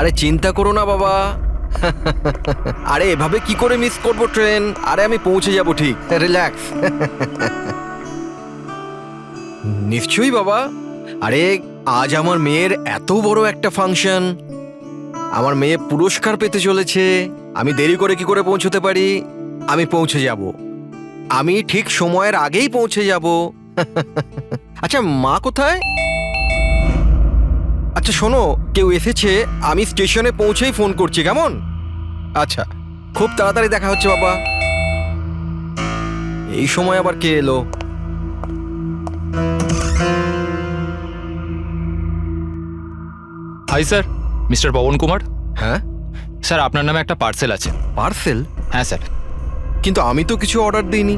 আরে চিন্তা করো না বাবা। আরে এভাবে কি করে মিস করব ট্রেন? আরে আমি পৌঁছে যাব ঠিক, রিল্যাক্স। নিশ্চয়ই বাবা। আরে আজ আমার মেয়ের এত বড় একটা ফাংশন, আমার মেয়ে পুরস্কার পেতে চলেছে। আমি দেরি করে কি করে পৌঁছতে পারি? আমি পৌঁছে যাব, আমি ঠিক সময়ের আগেই পৌঁছে যাব। আচ্ছা মা কোথায়? আচ্ছা শোনো, কেউ এসেছে, আমি স্টেশনে পৌঁছেই ফোন করছি, কেমন? আচ্ছা, খুব তাড়াতাড়ি দেখা হচ্ছে বাবা। এই সময় আবার কে এলো? Hi sir, mister Pavan Kumar. হ্যাঁ স্যার, আপনার নামে একটা পার্সেল আছে। পার্সেল? হ্যাঁ স্যার। কিন্তু আমি তো কিছু অর্ডার দিইনি।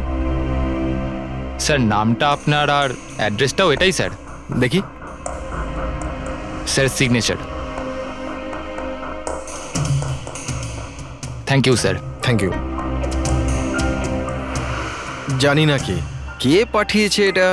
স্যার, নামটা আপনার আর অ্যাড্রেসটাও এটাই স্যার। দেখি। Sir, signature. Thank you sir. Thank you. জানি না কে কে পাঠিয়েছে এটা।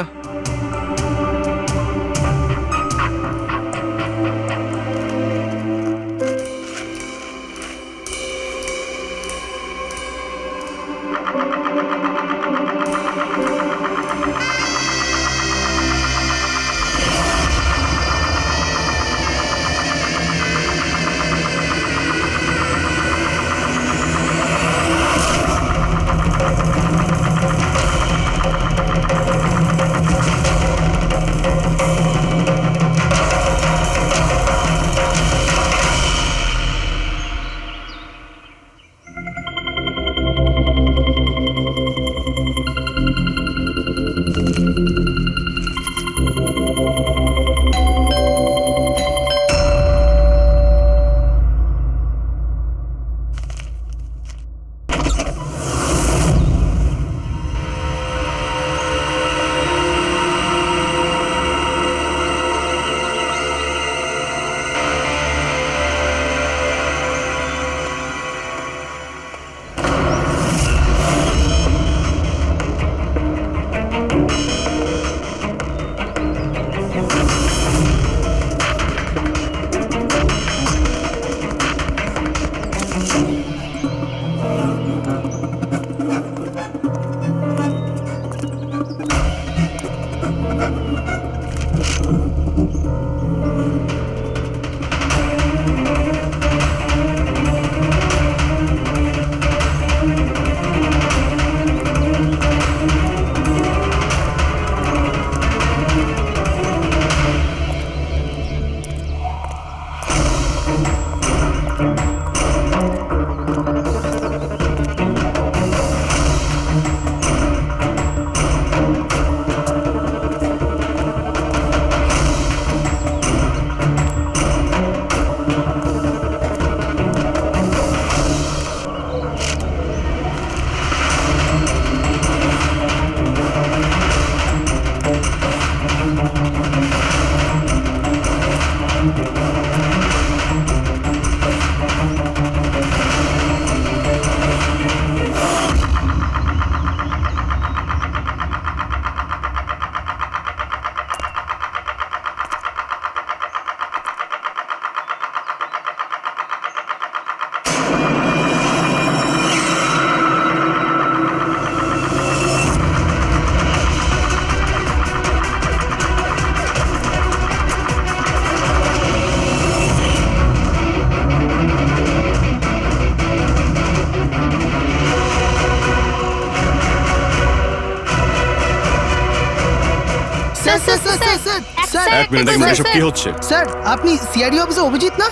এক মিনিট এসব কি হচ্ছে? স্যার, আপনি সিআইডি অফিসে অভিজিৎ না?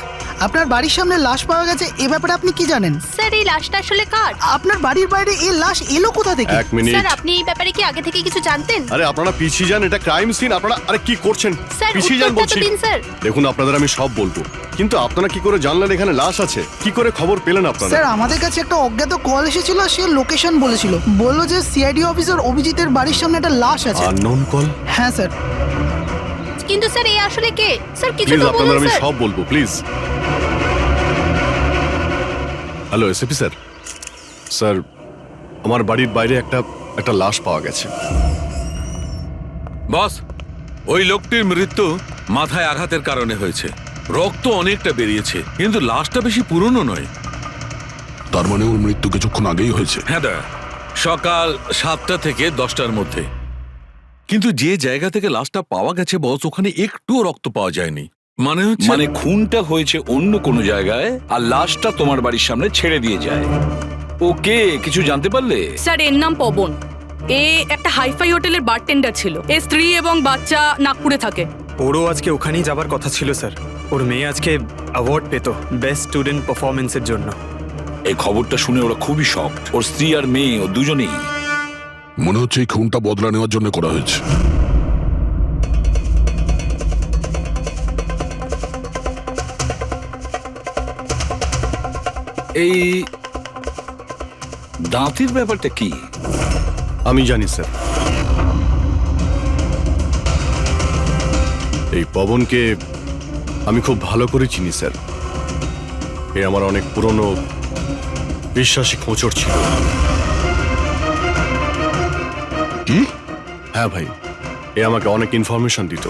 আপনার বাড়ির সামনে লাশ পাওয়া গেছে, এ ব্যাপারে আপনি কি জানেন? স্যার, এই লাশটা আসলে কার? আপনার বাড়ির বাইরে এই লাশ এলো কোথা থেকে? এক মিনিট। স্যার, আপনি এই ব্যাপারে কি আগে থেকে কিছু জানতেন? আরে আপনারা পিছিয়ে যান, এটা ক্রাইম সিন। আপনারা আরে কি করছেন? স্যার, পিছিয়ে যান উত্তরটা তো বলছি। দিন স্যার। দেখুন, আপনাদের আমি সব বলবো, কিন্তু আপনারা কি করে জানলেন এখানে লাশ আছে? কি করে খবর পেলেন আপনারা? স্যার, আমাদের কাছে একটা অজ্ঞাত কল এসেছিল, সে লোকেশন বলেছিল, বললো যে সিআইডি অফিসার অভিজিতের বাড়ির সামনে একটা লাশ আছে। Unknown call? হ্যাঁ স্যার। কিন্তু স্যার, এই আসলে কে? স্যার, কিছু প্লিজ তো আপনাদের বলুন আমি স্যার। সব বলবো, please. Hello SP sir. Sir, আমার বাড়ির বাইরে একটা লাশ পাওয়া গেছে। বস, ওই লোকটির মৃত্যু মাথায় আঘাতের কারণে হয়েছে। রক্ত অনেকটা বেরিয়েছে, কিন্তু লাশটা বেশি পুরনো নয়। তার মানে ওর মৃত্যু কিছুক্ষণ আগেই হয়েছে। হ্যাঁ দা, সকাল 7টা থেকে 10টার মধ্যে। কিন্তু যে জায়গা থেকে লাশটা পাওয়া গেছে বস, ওখানে একটুও রক্ত পাওয়া যায়নি। মানে খুনটা হয়েছে অন্য কোনো জায়গায় আর লাশটা তোমার বাড়ির সামনে ছেড়ে দিয়ে যায়। ওকে কিছু জানতে পারলে? স্যার এর নাম পবন। এ একটা হাইফাই হোটেলের বারটেন্ডার ছিল। এর স্ত্রী এবং বাচ্চা নাগপুরে থাকে। ওরও আজকে ওখানেই যাবার কথা ছিল স্যার। ওর মেয়ে আজকে অ্যাওয়ার্ড পেত বেস্ট স্টুডেন্ট পারফরমেন্সের জন্য। এই খবরটা শুনে ওরা খুবই শকড। ওর স্ত্রী আর মেয়ে ও দুজনেই। মনে হচ্ছে এই খুনটা বদলা নেওয়ার জন্য করা হয়েছে। এই দাঁতের ব্যাপারটা কি? আমি জানি স্যার। এই পবনকে আমি খুব ভালো করে চিনি স্যার। এ আমার অনেক পুরনো বিশ্বাসী খোঁচর ছিল। কি? হ্যাঁ ভাই, এ আমাকে অনেক ইনফরমেশন দিত।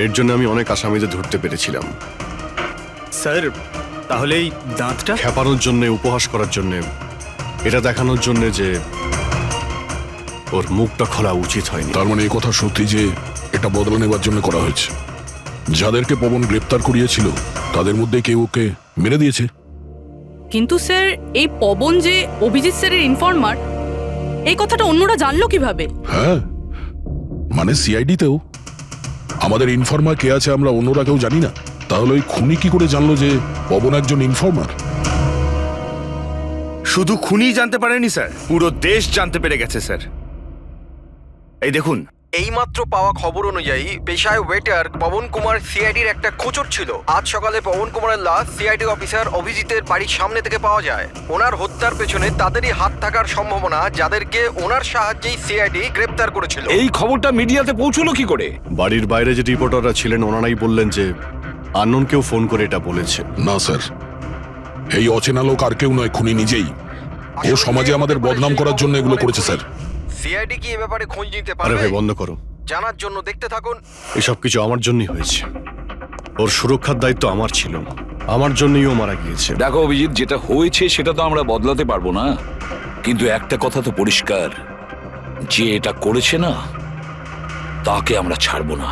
এর জন্য আমি অনেক আসামিদের ধরতে পেরেছিলাম। স্যার তাহলে এই দাঁতটা? খেপানোর জন্যে, উপহাস করার জন্যে, এটা দেখানোর জন্যে যে ওর মুখটা খোলা উচিত হয়নি। তার মানে এই কথা সত্যি যে এটা বদলা নেবার জন্য করা হয়েছে। যাদেরকে পবন গ্রেপ্তার করিয়েছিল তাদের মধ্যে কেউ ওকে মেরে দিয়েছে। কিন্তু স্যার এই পবন যে অভিজিৎ স্যারের ইনফর্মার, এই কথাটা অন্যরা জানলো কিভাবে? হ্যাঁ, মানে সিআইডিতেও আমাদের ইনফর্মার কে আছে আমরা অন্যরা কেউ জানি না। তাহলে ওই খুনি কি করে জানলো যে পবন একজন ইনফর্মার? শুধু খুনি জানতে পারেনি স্যার, পুরো দেশ জানতে পেরে গেছে স্যার। এই দেখুন, এইমাত্র পাওয়া খবর অনুযায়ী পেশায় ওয়েটার পবন কুমার সিআইডির একটা খোঁচর ছিল। আজ সকালে পবন কুমারের লাশ সিআইডি অফিসার অভিজিতের বাড়ির সামনে থেকে পাওয়া যায়। ওনার হত্যার পেছনে তাদেরই হাত থাকার সম্ভাবনা, যাদেরকে ওনার সাহায্যেই সিআইডি গ্রেপ্তার করেছিল। এই খবরটা মিডিয়াতে পৌঁছলো কি করে? বাড়ির বাইরে যে রিপোর্টাররা ছিলেন ওনারাই বললেন যে আননোন কেউ ফোন করে এটা বলেছে। না স্যার, এই অচেনা লোক আর কেউ নয়, খুনি নিজেই। ও সমাজে আমাদের বদনাম করার জন্য এগুলো করেছে স্যার। সিআইডি কি এ ব্যাপারে খোঁজ নিতে আরে পারবে? ভাই বন্ধ করো, জানার জন্য দেখতে থাকুন। এসব কিছু আমার জন্যই হয়েছে। ওর সুরক্ষার দায়িত্ব আমার ছিল, আমার জন্যই ও মারা গিয়েছে। দেখো অভিজিৎ, যেটা হয়েছে সেটা তো আমরা বদলাতে পারবো না, কিন্তু একটা কথা তো পরিষ্কার, যে এটা করেছে না তাকে আমরা ছাড়বো না।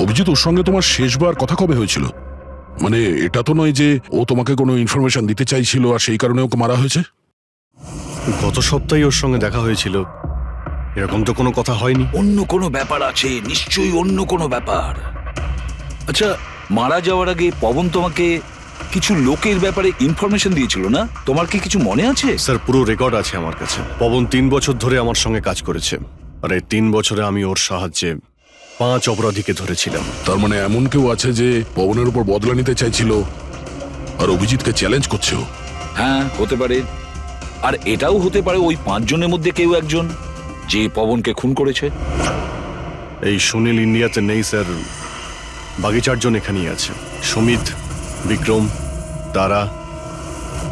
অভিজিৎ, ওর সঙ্গে তোমার শেষবার কথা কবে হয়েছিল? মানে এটা তো নয় যে ও তোমাকে কোনো ইনফরমেশন দিতে চাইছিল আর সেই কারণে ওকে মারা হয়েছে? গত সপ্তাহে ওর সঙ্গে দেখা হয়েছিল, এরকম তো কোনো কথা হয়নি। অন্য কোনো ব্যাপার আছে, নিশ্চয়ই অন্য কোনো ব্যাপার। আচ্ছা, মারা যাওয়ার আগে পবন তোমাকে কিছু লোকের ব্যাপারে ইনফরমেশন দিয়েছিল না? তোমার কি কিছু মনে আছে? স্যার, পুরো রেকর্ড আছে আমার কাছে। পবন 3 বছর ধরে আমার সঙ্গে কাজ করেছে, আর এই 3 বছরে আমি ওর সাহায্যে 5 অপরাধীকে ধরেছিলাম। তার মানে এমন কেউ আছে যে পবনের উপর বদলা নিতে চাইছিল আর অভিজিৎকে চ্যালেঞ্জ করছে ও? হ্যাঁ, হতে পারে। আর এটাও হতে পারে ওই 5 জনের মধ্যে কেউ একজন যে পবনকে খুন করেছে। এই সুনীল ইন্ডিয়াতে নেই স্যার, বাকি 4 জন এখানেই আছে। সুমিত, বিক্রম, তারা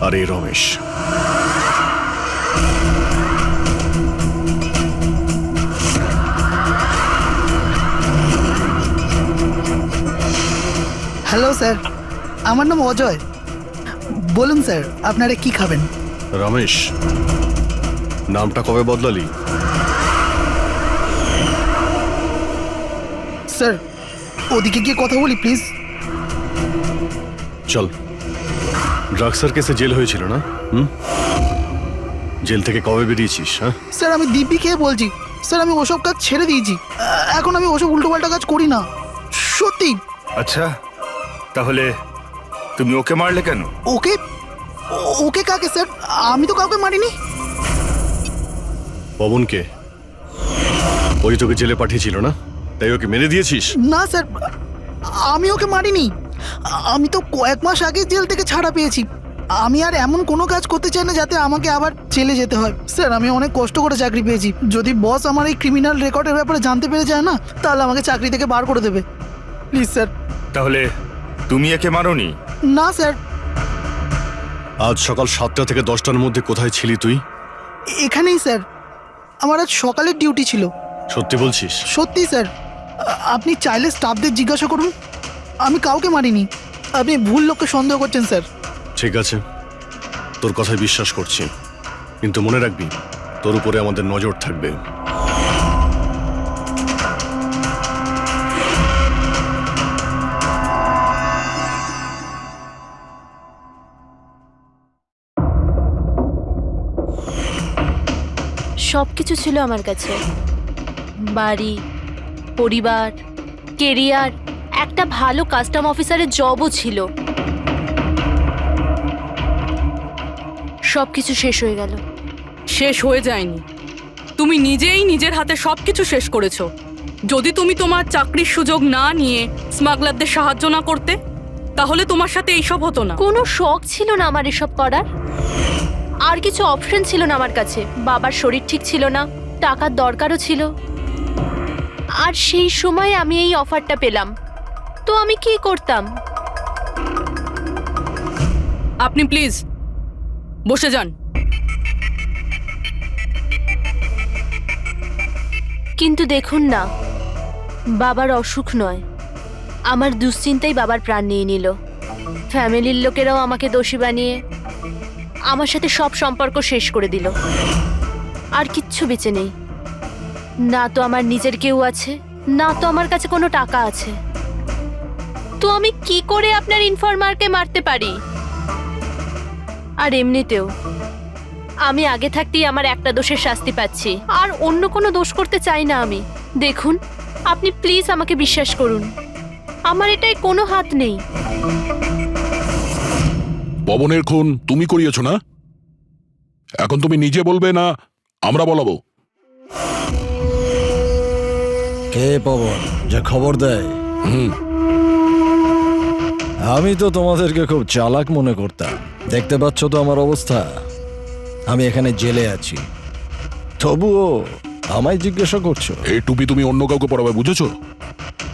আর এই রমেশ। হ্যালো স্যার, আমার নাম অজয়। বলুন স্যার, আপনারা কি খাবেন? রমেশ, নামটা কবে বদলালি? স্যার ওদিকে গিয়ে কথা বলি প্লিজ। চল, ড্রাগসের কেসে জেল হয়েছিল না? জেল থেকে কবে বেরিয়েছিস? হ্যাঁ স্যার, আমি দিব্যি খেয়ে বলছি স্যার, আমি ওসব কাজ ছেড়ে দিয়েছি। এখন আমি ওসব উল্টোপাল্টা কাজ করি না, সত্যি। আচ্ছা তাহলে তুমি ওকে মারলে কেন? ওকে? ওকে কাকে স্যার? আমি তো কাউকে মারিনি। পবনকে? ওই তোকে জেলে পাঠিয়েছিল না, তাই ওকে মেরে দিয়েছিস? না স্যার, আমি ওকে মারিনি। আমি তো কয়েক মাস আগে জেল থেকে ছাড়া পেয়েছি। আমি আর এমন কোনো কাজ করতে চাই না যাতে আমাকে আবার জেলে যেতে হয়। স্যার, আমি অনেক কষ্ট করে চাকরি পেয়েছি। যদি বস আমার এই ক্রিমিনাল রেকর্ডের ব্যাপারে জানতে পেরে যায় না, তাহলে আমাকে চাকরি থেকে বার করে দেবে। Please sir. তাহলে তুমি একে মারোনি? না স্যার। আজ সকাল 7টা থেকে 10টার মধ্যে কোথায় ছিলি তুই? এখানেই স্যার, আমার আজ সকালের ডিউটি ছিল। সত্যি বলছিস? সত্যি স্যার, আপনি চাইলে স্টাফদের জিজ্ঞাসা করুন, আমি কাউকে মারিনি। আপনি ভুল লোককে সন্দেহ করছেন স্যার। ঠিক আছে, তোর কথায় বিশ্বাস করছি, কিন্তু মনে রাখবি তোর উপরে আমাদের নজর থাকবে। সব কিছু ছিল আমার কাছে, বাড়ি, পরিবার, কেরিয়ার, একটা ভালো কাস্টম অফিসারের জবও ছিল। সব কিছু শেষ হয়ে গেল। শেষ হয়ে যায়নি, তুমি নিজেই নিজের হাতে সবকিছু শেষ করেছো। যদি তুমি তোমার চাকরির সুযোগ না নিয়ে স্মাগলারদের সাহায্য না করতে, তাহলে তোমার সাথে এইসব হতো না। কোনো শখ ছিল না আমার এসব করার, আর কিছু অপশন ছিল না আমার কাছে। বাবার শরীর ঠিক ছিল না, টাকার দরকারও ছিল, আর সেই সময় আমি এই অফারটা পেলাম, তো আমি কি করতাম? আপনি প্লিজ বসে যান। কিন্তু দেখুন না, বাবার অসুখ নয়, আমার দুশ্চিন্তাই বাবার প্রাণ নিয়ে নিল। ফ্যামিলির লোকেরাও আমাকে দোষী বানিয়ে আমার সাথে সব সম্পর্ক শেষ করে দিল। আর কিচ্ছু বেঁচে নেই, না তো আমার নিজের কেউ আছে, না তো আমার কাছে কোনো টাকা আছে। তো আমি কি করে আপনার ইনফরমারকে মারতে পারি? আর এমনিতেও আমি আগে থাকতেই আমার একটা দোষের শাস্তি পাচ্ছি, আর অন্য কোনো দোষ করতে চাই না আমি। দেখুন, আপনি প্লিজ আমাকে বিশ্বাস করুন, আমার এটাই কোনো হাত নেই। পবনের খুন তুমি করিয়েছো না? এখন তুমি নিজে বলবে না আমরা বলাবো? কে পবন যে খবর দেয়? আমি তো তোমাদেরকে খুব চালাক মনে করতাম। দেখতে পাচ্ছ তো আমার অবস্থা, আমি এখানে জেলে আছি, তবুও আমায় জিজ্ঞাসা করছো? এই টুপি তুমি অন্য কাউকে পরাবে, বুঝেছো?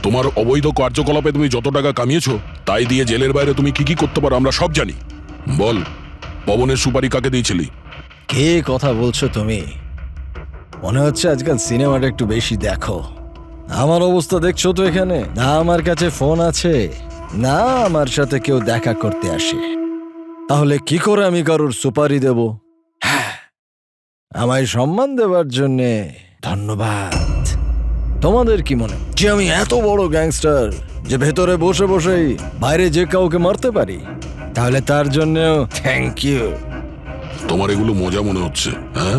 তোমার অবৈধ কার্যকলাপে তুমি যত টাকা কামিয়েছো তাই দিয়ে জেলের বাইরে তুমি কি কি করতে পারো আমরা সব জানি। বল, পবনের সুপারি কাকে দিয়েছিলি? কে কথা বলছো তুমি? মনে হচ্ছে আজকাল সিনেমাটা একটু বেশি দেখো। আমার অবস্থা দেখছো তো এখানে, না আমার কাছে ফোন আছে, না আমার সাথে কেউ দেখা করতে আসে। তাহলে কি করে আমি কারোর সুপারি দেব? আমায় সম্মান দেওয়ার জন্যে ধন্যবাদ। তোমাদের কি মনে যে আমি এত বড় গ্যাংস্টার যে ভেতরে বসে বসেই বাইরে যে কাউকে মারতে পারি? তাহলে তার জন্যও থ্যাংক ইউ। তোমার এগুলো মজা মনে হচ্ছে, হ্যাঁ?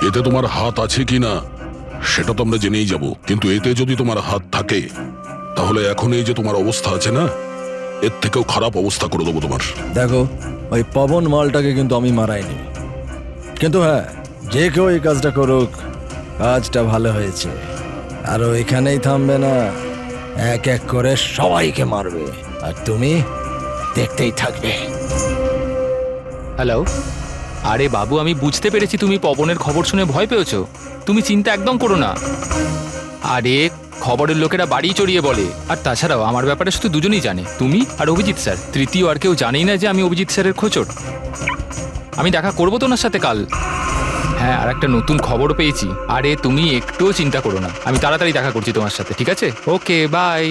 এতে তোমার হাত আছে কি না সেটা তো আমরা জেনেই যাব, কিন্তু এতে যদি তোমার হাত থাকে তাহলে এখন এই যে তোমার অবস্থা আছে না, এর থেকেও খারাপ অবস্থা করে দেবো তোমার। দেখো, ওই পবন মালটাকে কিন্তু আমি মারাইনি, কিন্তু হ্যাঁ, যে কেউ এই কাজটা করুক, কাজটা ভালো হয়েছে। আর ও এখানেই থামবে না, এক এক করে সবাইকে মারবে, আর তুমি দেখতেই থাকবে। হ্যালো, আরে বাবু, আমি বুঝতে পেরেছি তুমি পবনের খবর শুনে ভয় পেয়েছো। তুমি চিন্তা একদম করো না। আরে খবরের লোকেরা বাড়ি চড়িয়ে বলে, আর তাছাড়াও আমার ব্যাপারে শুধু দুজনেই জানে, তুমি আর অভিজিৎ স্যার। তৃতীয় আর কেউ জানেই না যে আমি অভিজিৎ স্যারের খোঁচর। আমি দেখা করবো তো ওনার সাথে কাল। হ্যাঁ, আর একটা নতুন খবর পেয়েছি। আরে তুমি একটুও চিন্তা করো না, আমি তাড়াতাড়ি দেখা করছি তোমার সাথে, ঠিক আছে? ওকে, বাই।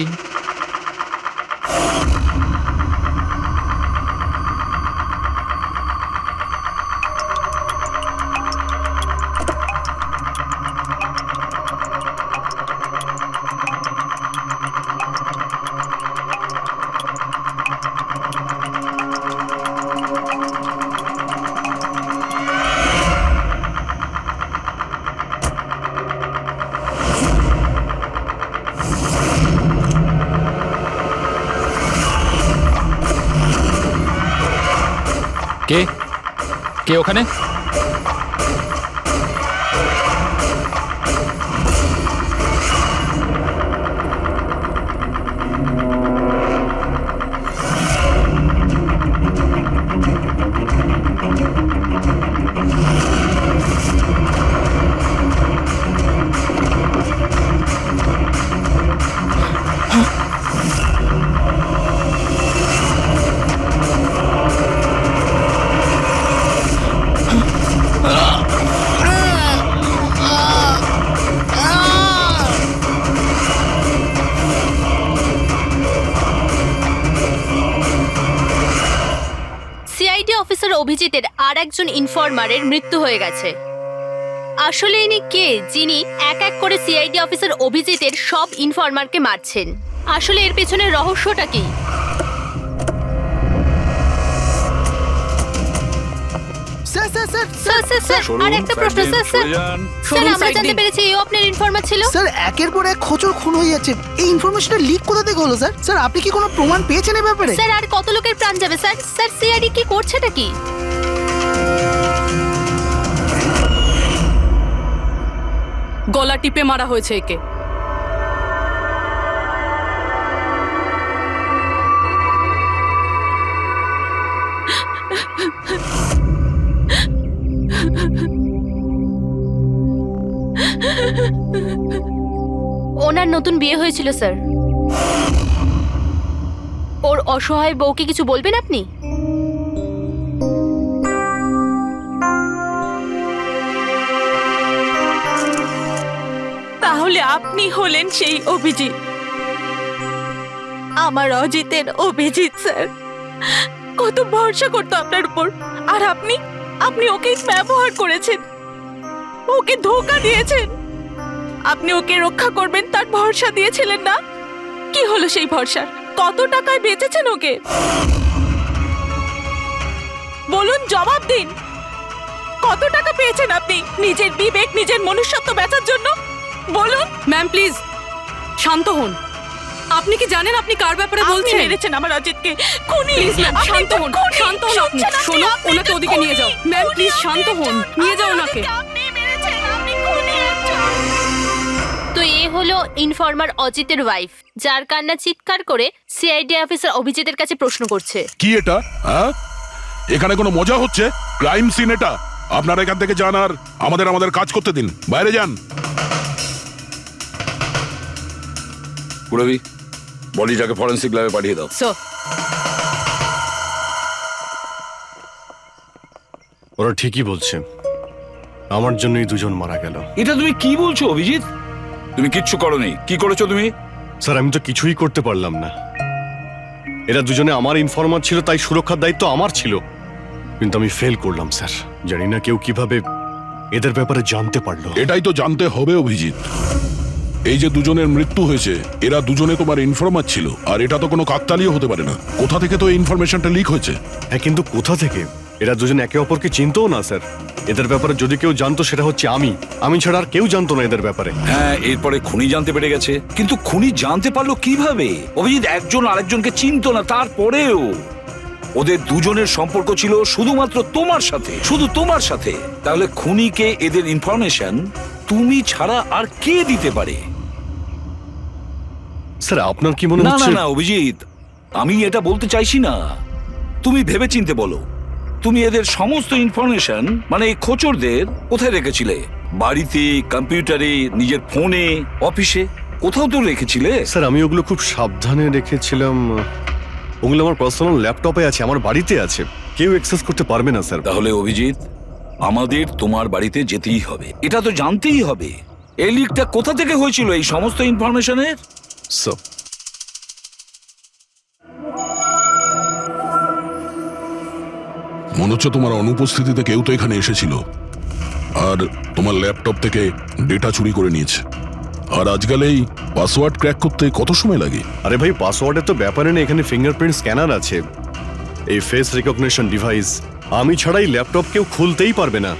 কে কে ওখানে? অফিসার অভিজিতের আর একজন ইনফরমারের মৃত্যু হয়ে গেছে। আসলে ইনি কে যিনি এক এক করে সিআইডি অফিসার অভিজিতের সব ইনফরমারকে মারছেন? আসলে এর পেছনের রহস্যটা কি? Sir sir sir sir sir sir আর একটা প্রশ্ন স্যার স্যার স্যার আমরা জানতে পেরেছি এই আপনার ইনফরমার ছিল। স্যার একের পর এক খোঁচর খুন হয়ে যাচ্ছে, এই ইনফরমেশনটা লিক কোথা থেকে হলো স্যার? স্যার আপনি কি কোনো প্রমাণ পেয়েছেন এই ব্যাপারে? স্যার আর কত লোকের প্রাণ যাবে স্যার? স্যার সিআইডি কি করছেটা কি? গলা টিপে মারা হয়েছে একে। ওনার নতুন বিয়ে হয়েছিল স্যার। ওর অসহায় বউকে কিছু বলবেন আপনি? তাহলে আপনি হলেন সেই অভিজিৎ, আমার অজিতের অভিজিৎ স্যার। কত ভরসা করতো আপনার উপর, আর আপনি আপনি ওকে ব্যবহার করেছেন, ওকে ধোঁকা দিয়েছেন। আপনি ওকে রক্ষা করবেন তার ভরসা দিয়েছিলেন না? কি হলো সেই ভরসার? কত টাকায় বেচেছেন ওকে? বলুন, জবাব দিন। কত টাকা পেয়েছেন আপনি নিজের বিবেক, নিজের মনুষ্যত্ব বেচার জন্য? বলুন। ম্যাম প্লিজ শান্ত হন। আপনি কি জানেন আপনি কার ব্যাপারে আপনি বলছেন? মেরেছেন আমার অজিতকে। খুনি। প্লিজ ম্যাম আপনি শান্ত তো হন, খুনি। শান্ত হন আপনি। শুনছেন আপনি? শোনো, আপনি ওনাকে তো ওদিকে নিয়ে যাও। খুনি। ম্যাম খুনি প্লিজ শান্ত হন, একজন। নিয়ে যাও আমার ওনাকে। অজিতকে আপনি মেরেছেন, আপনি খুনি একজন। তো এ হলো ইনফরমার অজিতের ওয়াইফ, যার কান্না চিৎকার করে সিআইডি অফিসার অভিজিতের কাছে প্রশ্ন করছে। কি এটা? হ্যাঁ, এখানে কোনো মজা হচ্ছে? ক্রাইম সিন এটা। আপনারা এখান থেকে যান আর আমাদের কাজ করতে দিন। বাইরে যান। পুরবি, বডিটাকে ফরেন্সিক ল্যাবে পাঠিয়ে দাও। স্যার ওরা ঠিকই বলছে, আমার জন্যই দুজন মারা গেল। এটা তুমি কি বলছো অভিজিৎ? তুমি কিচ্ছু করোনি। কি করেছো তুমি? স্যার আমি তো কিছুই করতে পারলাম না। এরা দুজনে আমার ইনফরমার ছিল, তাই সুরক্ষার দায়িত্ব আমার ছিল, কিন্তু আমি ফেল করলাম স্যার। জানি না কেউ কিভাবে এদের ব্যাপারে জানতে পারলো। এটাই তো জানতে হবে অভিজিৎ। এই যে দুজনের মৃত্যু হয়েছে, এরা দুজনে তোমার ইনফরমার ছিল, আর এটা তো কোনো কাকতালীয় হতে পারে না। কোথা থেকে তো এই ইনফরমেশনটা লিক হয়েছে? হ্যাঁ, কিন্তু কোথা থেকে? এরা দুজন একে অপরকে চিনতও না স্যার। এদের ব্যাপারে যদি কেউ জানতো সেটা হচ্ছে আমি ছাড়া আর কেউ জানতো না এদের ব্যাপারে। হ্যাঁ, এরপরে খুনি জানতে পেরে গেছে। কিন্তু খুনি জানতে পারলো কিভাবে? অভিজিৎ একজন আরেকজনকে চিনতো না, তারপরেও ওদের দুজনের সম্পর্ক ছিল শুধুমাত্র তোমার সাথে, শুধু তোমার সাথে। তাহলে খুনিকে এদের ইনফরমেশন তুমি ছাড়া আর কে দিতে পারে? স্যার আপনার কি মনে না না হচ্ছে? না অভিজিৎ, আমি এটা বলতে চাইছি না। তুমি ভেবেচিন্তে বলো, তুমি এদের সমস্ত ইনফরমেশন মানে এই খোঁচরদের কোথায় রেখেছিলে? বাড়িতে, কম্পিউটারে, নিজের ফোনে, অফিসে, কোথাও তো রেখেছিলে। স্যার আমি ওগুলো খুব সাবধানে রেখেছিলাম। ওগুলো আমার পার্সোনাল ল্যাপটপে আছে, আমার বাড়িতে আছে, কেউ অ্যাক্সেস করতে পারবে না স্যার। তাহলে অভিজিৎ, আমাদের তোমার বাড়িতে যেতেই হবে, এটা তো জানতেই হবে এই লিকটা কোথা থেকে হয়েছিল এই সমস্ত ইনফরমেশনের। স্যার মনে হচ্ছে তোমার অনুপস্থিতিতে কেউ তো এখানে এসেছিল আর তোমার ল্যাপটপ থেকে ডেটা চুরি করে নিয়েছে। আর আজকাল এই পাসওয়ার্ড ক্র্যাক করতে কত সময় লাগে? আরে ভাই, পাসওয়ার্ডের তো ব্যাপারে না, এখানে ফিঙ্গারপ্রিন্ট স্ক্যানার আছে, এই ফেস রিকগনিশন ডিভাইস। আমি ছাড়া এই ল্যাপটপ কেউ খুলতেই পারবে না।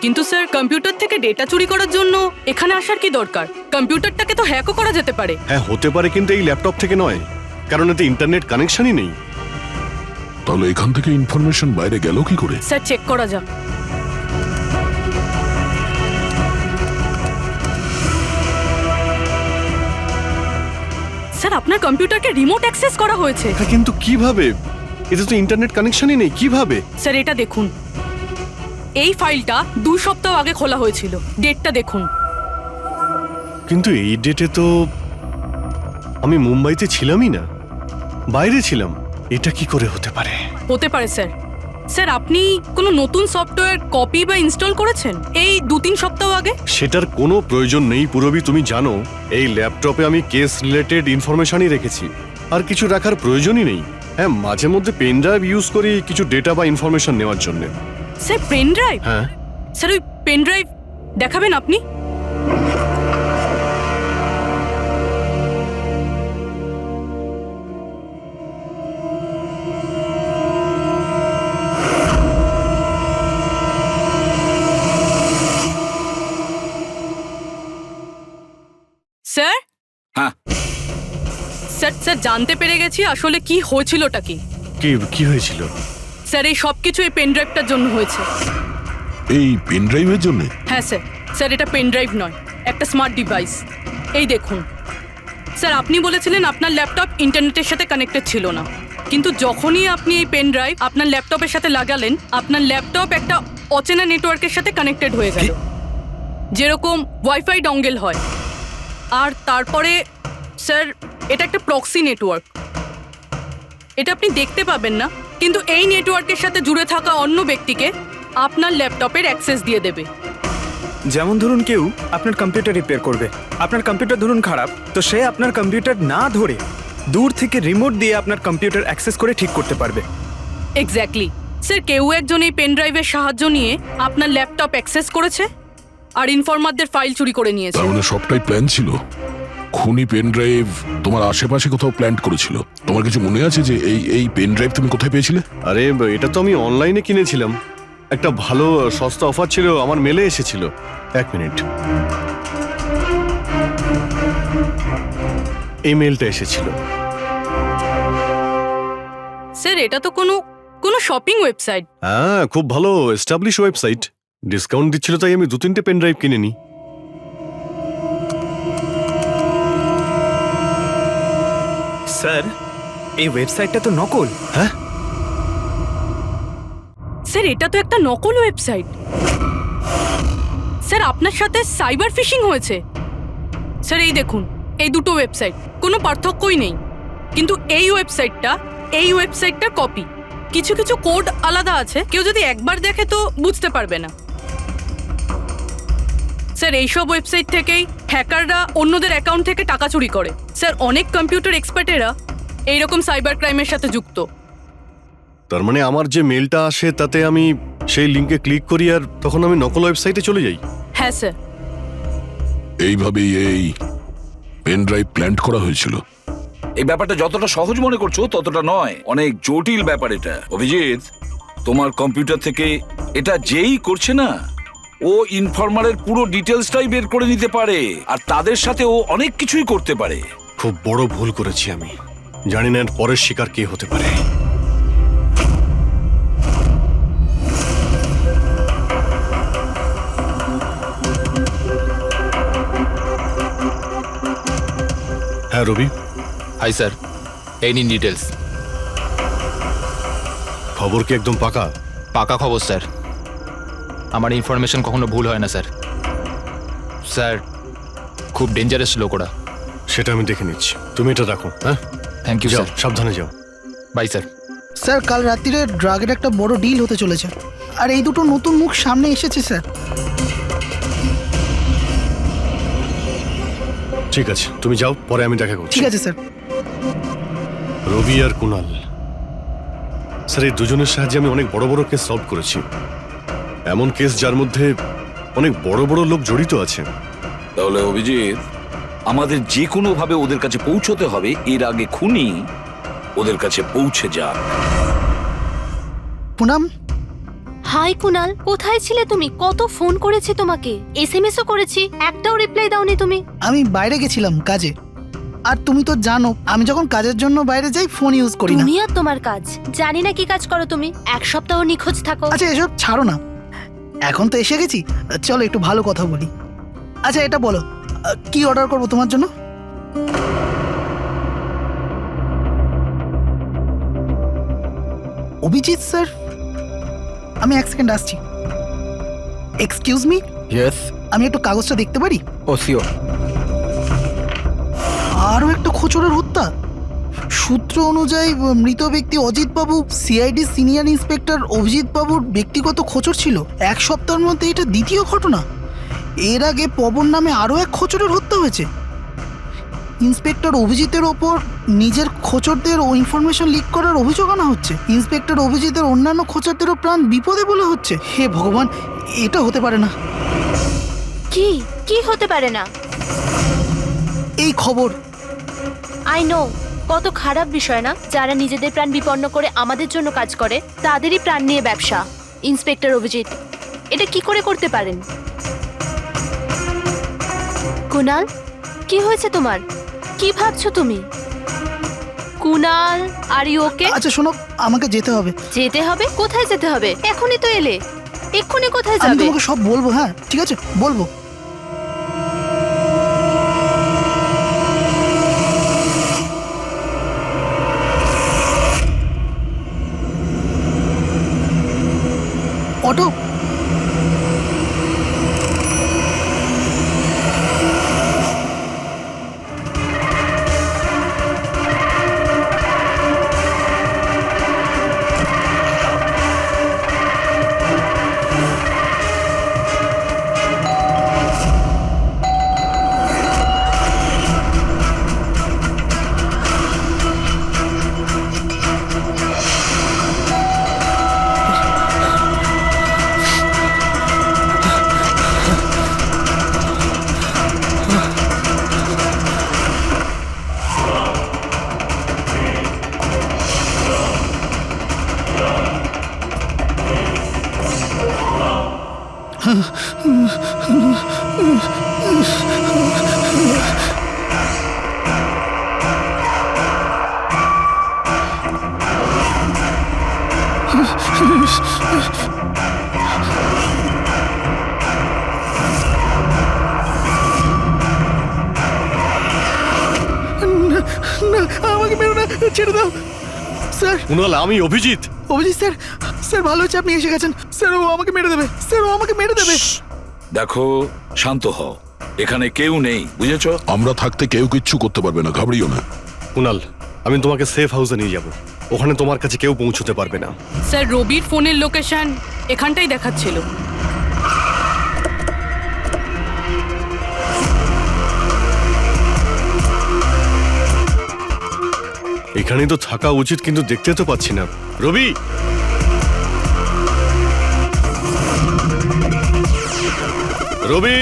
কিন্তু স্যার কম্পিউটার থেকে ডেটা চুরি করার জন্য এখানে আসার কি দরকার? কম্পিউটারটাকে তো হ্যাকও করা যেতে পারে। হ্যাঁ হতে পারে, কিন্তু এই ল্যাপটপ থেকে নয়, কারণ এতে ইন্টারনেট কানেকশনই নেই। তাহলে এখান থেকে ইনফরমেশন বাইরে গেল কি করে? স্যার চেক করা যাক। স্যার আপনার কম্পিউটারকে রিমোট অ্যাক্সেস করা হয়েছে। হ্যাঁ, কিন্তু কিভাবে? এতে তো ইন্টারনেট কানেকশনই নেই, কিভাবে? স্যার এটা দেখুন, এই ফাইলটা 2 সপ্তাহ আগে খোলা হয়েছিল। ডেটটা দেখুন। কিন্তু এই ডেটে তো আমি মুম্বাইতে ছিলামই না, বাইরে ছিলাম। এটা কি করে হতে পারে? হতে পারে স্যার। স্যার আপনি কোনো নতুন সফটওয়্যার কপি বা ইনস্টল করেছেন এই 2-3 সপ্তাহ আগে? সেটার কোনো প্রয়োজন নেই পুরবি। তুমি জানো এই ল্যাপটপে আমি কেস রিলেটেড ইনফরমেশনই রেখেছি, আর কিছু রাখার প্রয়োজনই নেই। হ্যাঁ, মাঝে মধ্যে পেন ড্রাইভ ইউজ করি কিছু ডেটা বা ইনফরমেশন নেওয়ার জন্য। Sir pen drive? হ্যাঁ। স্যার ওই পেন ড্রাইভ দেখাবেন আপনি? স্যার? হ্যাঁ। স্যার স্যার জানতে পেরে গেছি আসলে কি হয়েছিলটা কি। কি হয়েছিল? স্যার এই সব কিছু এই পেন ড্রাইভটার জন্য হয়েছে। এই পেন ড্রাইভের জন্য? হ্যাঁ স্যার। স্যার এটা পেন ড্রাইভ নয়, একটা স্মার্ট ডিভাইস। এই দেখুন স্যার, আপনি বলেছিলেন আপনার ল্যাপটপ ইন্টারনেটের সাথে কানেক্টেড ছিল না, কিন্তু যখনই আপনি এই পেন ড্রাইভ আপনার ল্যাপটপের সাথে লাগালেন, আপনার ল্যাপটপ একটা অচেনা নেটওয়ার্কের সাথে কানেক্টেড হয়ে গেল, যেরকম ওয়াইফাই ডঙ্গেল হয়। আর তারপরে স্যার এটা একটা প্রক্সি নেটওয়ার্ক। এটা আপনি দেখতে পাবেন না, কিন্তু এই নেটওয়ার্কের সাথে জুড়ে থাকা অন্য ব্যক্তিকে আপনার ল্যাপটপের অ্যাক্সেস দিয়ে দেবে। যেমন ধরুন কেউ আপনার কম্পিউটার রিপেয়ার করবে, আপনার কম্পিউটার ধরুন খারাপ, তো সে আপনার কম্পিউটার না ধরে দূর থেকে রিমোট দিয়ে আপনার কম্পিউটার অ্যাক্সেস করে ঠিক করতে পারবে। এক্স্যাক্টলি স্যার, কেউ একজন এই পেন ড্রাইভের সাহায্য নিয়ে আপনার ল্যাপটপ অ্যাক্সেস করেছে আর ইনফরমারদের ফাইল চুরি করে নিয়েছে। তার মানে সবটাই প্ল্যান ছিল। খুনি পেন ড্রাইভ তোমার আশেপাশে কোথাও প্ল্যান্ট করেছিল। তোমার কিছু মনে আছে যে এই পেন ড্রাইভ তুমি কোথায় পেয়েছিলে? আরে এটা তো আমি অনলাইনে কিনেছিলাম, একটা ভালো সস্তা অফার ছিল, আমার মেলে এসেছিল। এক মিনিট, এই মেলটা এসেছিল। স্যার এটা তো কোনো শপিং ওয়েবসাইট। হ্যাঁ, খুব ভালো এস্টাবলিশ ওয়েবসাইট, ডিসকাউন্ট দিচ্ছিল তাই আমি 2-3টে পেন ড্রাইভ কিনে নিই। স্যার এই ওয়েবসাইটটা তো নকল। হ্যাঁ স্যার এটা তো একটা নকল ওয়েবসাইট। স্যার আপনার সাথে সাইবার ফিশিং হয়েছে। স্যার এই দেখুন, এই দুটো ওয়েবসাইট কোনো পার্থক্যই নেই, কিন্তু এই ওয়েবসাইটটার কপি। কিছু কিছু কোড আলাদা আছে, কেউ যদি একবার দেখে তো বুঝতে পারবে না। স্যার এইসব ওয়েবসাইট থেকেই হ্যাকাররা অন্যদের অ্যাকাউন্ট থেকে টাকা চুরি করে। স্যার অনেক কম্পিউটার এক্সপার্টেরা এইরকম সাইবার ক্রাইমের সাথে যুক্ত। তার মানে আমার যে মেলটা আসে তাতে আমি সেই লিঙ্কে ক্লিক করি আর তখন আমি নকল ওয়েবসাইটে চলে যাই। হ্যাঁ স্যার। এইভাবেই এই পেন ড্রাইভ প্ল্যান্ট করা হয়েছিল। এই ব্যাপারটা যতটা সহজ মনে করছো ততটা নয়, অনেক জটিল ব্যাপার এটা। অভিজিৎ, তোমার কম্পিউটার থেকে এটা যেই করছে না, ও ইনফরমারের পুরো ডিটেলসটাই বের করে নিতে পারে, আর তাদের সাথে ও অনেক কিছুই করতে পারে। খুব বড় ভুল করেছি আমি, জানি না এর পরের শিকার কে হতে পারে। হ্যাঁ রবি। হাই স্যার, এই নিন ডিটেলস। খবর কি একদম পাকা? পাকা খবর স্যার, আমার ইনফরমেশন কখনো ভুল হয় না স্যার। স্যার খুব ডেঞ্জারাস লোক ওরা। সেটা আমি দেখে নিচ্ছি, তুমি এটা রাখো। হ্যাঁ, থ্যাংক ইউ যাও, স্যার। সাবধানে যাও। By sir. স্যার কাল রাত্রিরে ড্রাগের একটা বড় ডিল হতে চলেছে, আর এই দুটো নতুন মুখ সামনে এসেছে স্যার। ঠিক আছে, তুমি যাও, পরে আমি দেখা করছি। ঠিক আছে স্যার। রবি আর কুনাল, স্যার এই দুজনের সাহায্যে আমি অনেক বড় বড় কেস সলভ করেছি। এমন কেস যার মধ্যে অনেক বড় বড় লোক জড়িত আছে। তাহলে অভিজিৎ, আমাদের যে কোনো ভাবে ওদের কাছে পৌঁছতে হবে এর আগে খুনি ওদের কাছে পৌঁছে যাক। পুনাম। হাই কুনাল, কোথায় ছিলে তুমি? কত ফোন করেছি তোমাকে, এসএমএসও করেছি, একটাও রিপ্লাই দাওনি তুমি। আমি বাইরে গেছিলাম কাজে, আর তুমি তো জানো আমি যখন কাজের জন্য বাইরে যাই ফোন ইউজ করি না। তুমি আর তোমার কাজ, জানি না কি কাজ করো তুমি, এক সপ্তাহ নিখোঁজ থাকো। আচ্ছা এসব ছাড়ো না, এখন তো এসে গেছি, চলো একটু ভালো কথা বলি। আচ্ছা এটা বলো, কি অর্ডার করবো তোমার জন্য? অভিজিৎ স্যার, আমি এক সেকেন্ড আসছি। Excuse me. ইয়েস। আমি একটু কাগজটা দেখতে পারি? ও শিওর। আরও একটা খোঁচরের হত্যা। সূত্র অনুযায়ী মৃত ব্যক্তি অজিত বাবু সিআইডি সিনিয়র ইন্সপেক্টর অভিজিৎ বাবুর ব্যক্তিগত খোঁচর ছিল। এক সপ্তাহের মধ্যে এটা দ্বিতীয় ঘটনা। এর আগে পবন নামে আরও এক খোঁচরের হত্যা হয়েছে। ইন্সপেক্টর অভিজিতের ওপর নিজের খোঁচরদের ও ইনফরমেশন লিক করার অভিযোগ আনা হচ্ছে। ইন্সপেক্টর অভিজিতের অন্যান্য খোঁচরদেরও প্রাণ বিপদে বলে হচ্ছে। হে ভগবান, এটা হতে পারে না। কি কি হতে পারে না? এই খবর আই নো, কত খারাপ বিষয় না? যারা নিজেদের প্রাণ বিপন্ন করে আমাদের জন্য কাজ করে তাদেরই প্রাণ নিয়ে ব্যবসা। ইন্সপেক্টর অভিজিৎ এটা কি করে করতে পারেন? কুনাল, কি হয়েছে তোমার? কি ভাবছো তুমি? Kunal, are you okay? আচ্ছা শোনো, আমাকে যেতে হবে। যেতে হবে? কোথায় যেতে হবে? এখনই তো এলে, এক্ষুনি কোথায় আমি যাবে? তোমাকে সব বলবো। হ্যাঁ ঠিক আছে, বলবো। অটো, না, আমাকে মেরো না, ছেড়ে দাও স্যার। কুনাল, আমি অভিজিৎ। অভিজিৎ স্যার, স্যার ভালো হচ্ছে আপনি এসে গেছেন। স্যার ও আমাকে মেরে দেবে, স্যার ও আমাকে মেরে দেবে। দেখো, শান্ত হও, এখানে কেউ নেই, বুঝেছো? আমরা থাকতে কেউ কিচ্ছু করতে পারবে না, ঘাবড়িও না। কুনাল, আমি তোমাকে সেফ হাউসে নিয়ে যাব। ওখানে তোমার কাছে কেউ পৌঁছতে পারবে না। স্যার রবির ফোনের লোকেশন এখানটাই দেখাচ্ছিল। এখানেই তো থাকা উচিত, কিন্তু দেখতে তো পাচ্ছি না। রবি, রবি,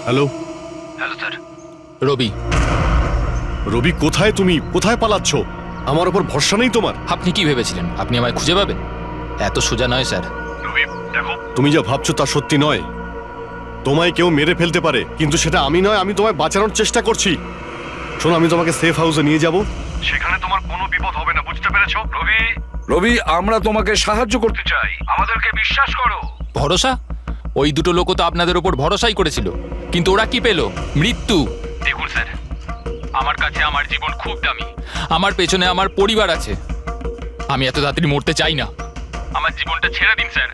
হ্যালো। রবি, রবি, কোথায় তুমি? কোথায় পালাচ্ছ? আমার ওপর ভরসা নেই তোমার? আপনি কি ভেবেছিলেন আপনি আমায় খুঁজে পাবেন? এত সোজা নয় স্যার। রবি দেখো, তুমি যা ভাবছো তা সত্যি নয়। তোমায় কেউ মেরে ফেলতে পারে, কিন্তু সেটা আমি নয়। আমি তোমায় বাঁচানোর চেষ্টা করছি। শোনো, আমি তোমাকে সেফ হাউসে নিয়ে যাব। সেখানে তোমার কোনো বিপদ হবে না, বুঝতে পেরেছো? রবি, রবি, আমরা তোমাকে সাহায্য করতে চাই, আমাদেরকে বিশ্বাস করো। ভরসা? ওই দুটো লোকও তো আপনাদের ওপর ভরসাই করেছিল, কিন্তু ওরা কি পেল? মৃত্যু। দেখুন স্যার, আমার কাছে আমার জীবন খুব দামি। আমার পেছনে আমার পরিবার আছে। আমি এত তাড়াতাড়ি মরতে চাই না। আমার জীবনটা ছেড়ে দিন স্যার,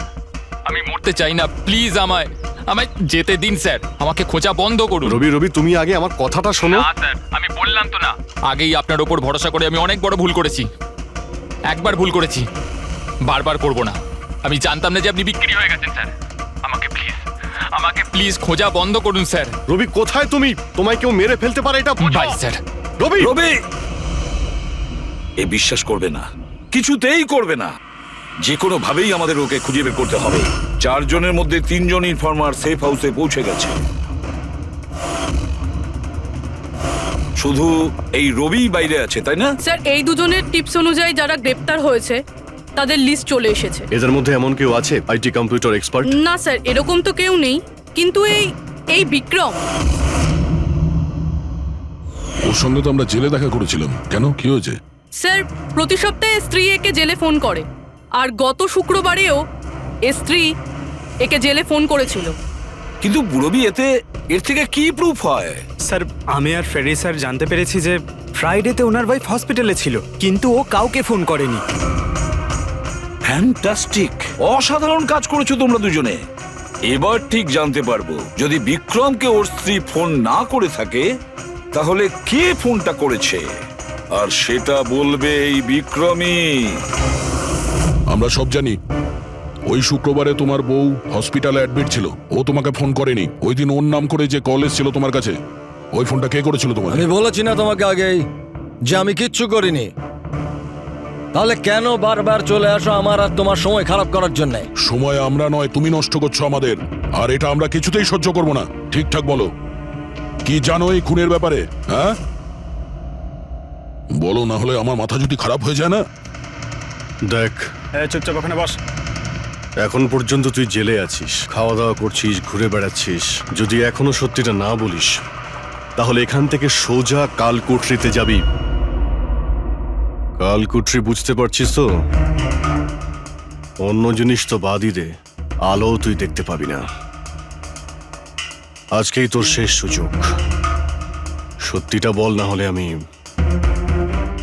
আমি মরতে চাই না। প্লিজ আমায় আমায় যেতে দিন স্যার, আমাকে খোঁজা বন্ধ করুন। রবি, রবি, তুমি আগে আমার কথাটা শোনো। না স্যার, আমি বললাম তো না, আগেই আপনার ওপর ভরসা করে আমি অনেক বড় ভুল করেছি। একবার ভুল করেছি, বারবার করব না। আমি জানতাম না যে আপনি বিক্রি হয়ে গেছেন স্যার। আমাকে প্লিজ খোঁজা বন্ধ করুন স্যার। রবি, কোথায় তুমি? তোমায় কেউ মেরে ফেলতে পারে, এটা বোঝো। By sir. রবি, রবি, এ বিশ্বাস করবে না, কিছুতেই করবে না। যে কোনো ভাবেই আমাদের ওকে খুঁজে বের করতে হবে। 4 জনের মধ্যে 3 জন ইনফর্মার সেফ হাউসে পৌঁছে গেছে। শুধু এই রবি বাইরে আছে, তাই না? স্যার এই দুজনের টিপস অনুযায়ী যারা গ্রেপ্তার হয়েছে তাদের লিস্ট চলে এসেছে। এদের মধ্যে এমন কেউ আছে আইটি কম্পিউটার এক্সপার্ট? না স্যার, এরকম তো কেউ নেই, কিন্তু এই বিক্রম। ওর সঙ্গে তো আমরা জেলে দেখা করেছিলাম, কেন, কি হয়েছে? স্যার প্রতি সপ্তাহে স্ত্রী একে জেলে ফোন করে, আর গত শুক্রবারেও স্ত্রী একে জেলে ফোন করেছিল। কিন্তু রবি, এর থেকে কি প্রুফ হয়? স্যার আমি আর ফেরি স্যার জানতে পেরেছি যে ফ্রাইডেতে ওনার ওয়াইফ হসপিটালে ছিল, কিন্তু ও কাউকে ফোন করেনি। ফ্যান্টাস্টিক, অসাধারণ কাজ করেছো তোমরা দুজনে। এবার ঠিক জানতে পারবো যদি বিক্রমকে ওর স্ত্রী ফোন না করে থাকে তাহলে কে ফোনটা করেছে, আর সেটা বলবে এই বিক্রমই। আমরা সব জানি ওই শুক্রবারে তোমার বউ হসপিটালে অ্যাডমিট ছিল, ও তোমাকে ফোন করেনি। ওই দিন ওর নাম করে যে কল এসেছিল তোমার কাছে, ওই ফোনটা কে করেছিল তোমাকে? আমি বলেছি না তোমাকে আগেই যে আমি কিচ্ছু করিনি? তাহলে কেন বারবার চলে আসো আমার আর তোমার সময় খারাপ করার জন্য? সময় আমরা নয়, তুমি নষ্ট করছো আমাদের, আর এটা আমরা কিছুতেই সহ্য করব না। ঠিকঠাক বলো, কি জানো এই খুনের ব্যাপারে? হ্যাঁ বলো, না হলে আমার মাথা যদি খারাপ হয়ে যায় না। দেখ, চুপচাপ ওখানে বস। এখন পর্যন্ত তুই জেলে আছিস, খাওয়া দাওয়া করছিস, ঘুরে বেড়াচ্ছিস। যদি এখনো সত্যিটা না বলিস তাহলে এখান থেকে সোজা কালকুটরিতে যাবি। কালকুটরি বুঝতে পারছিস তো? অন্য জিনিস তো বাদই দে, আলো তুই দেখতে পাবি না। আজকেই তোর শেষ সুযোগ। সত্যিটা বল, না হলে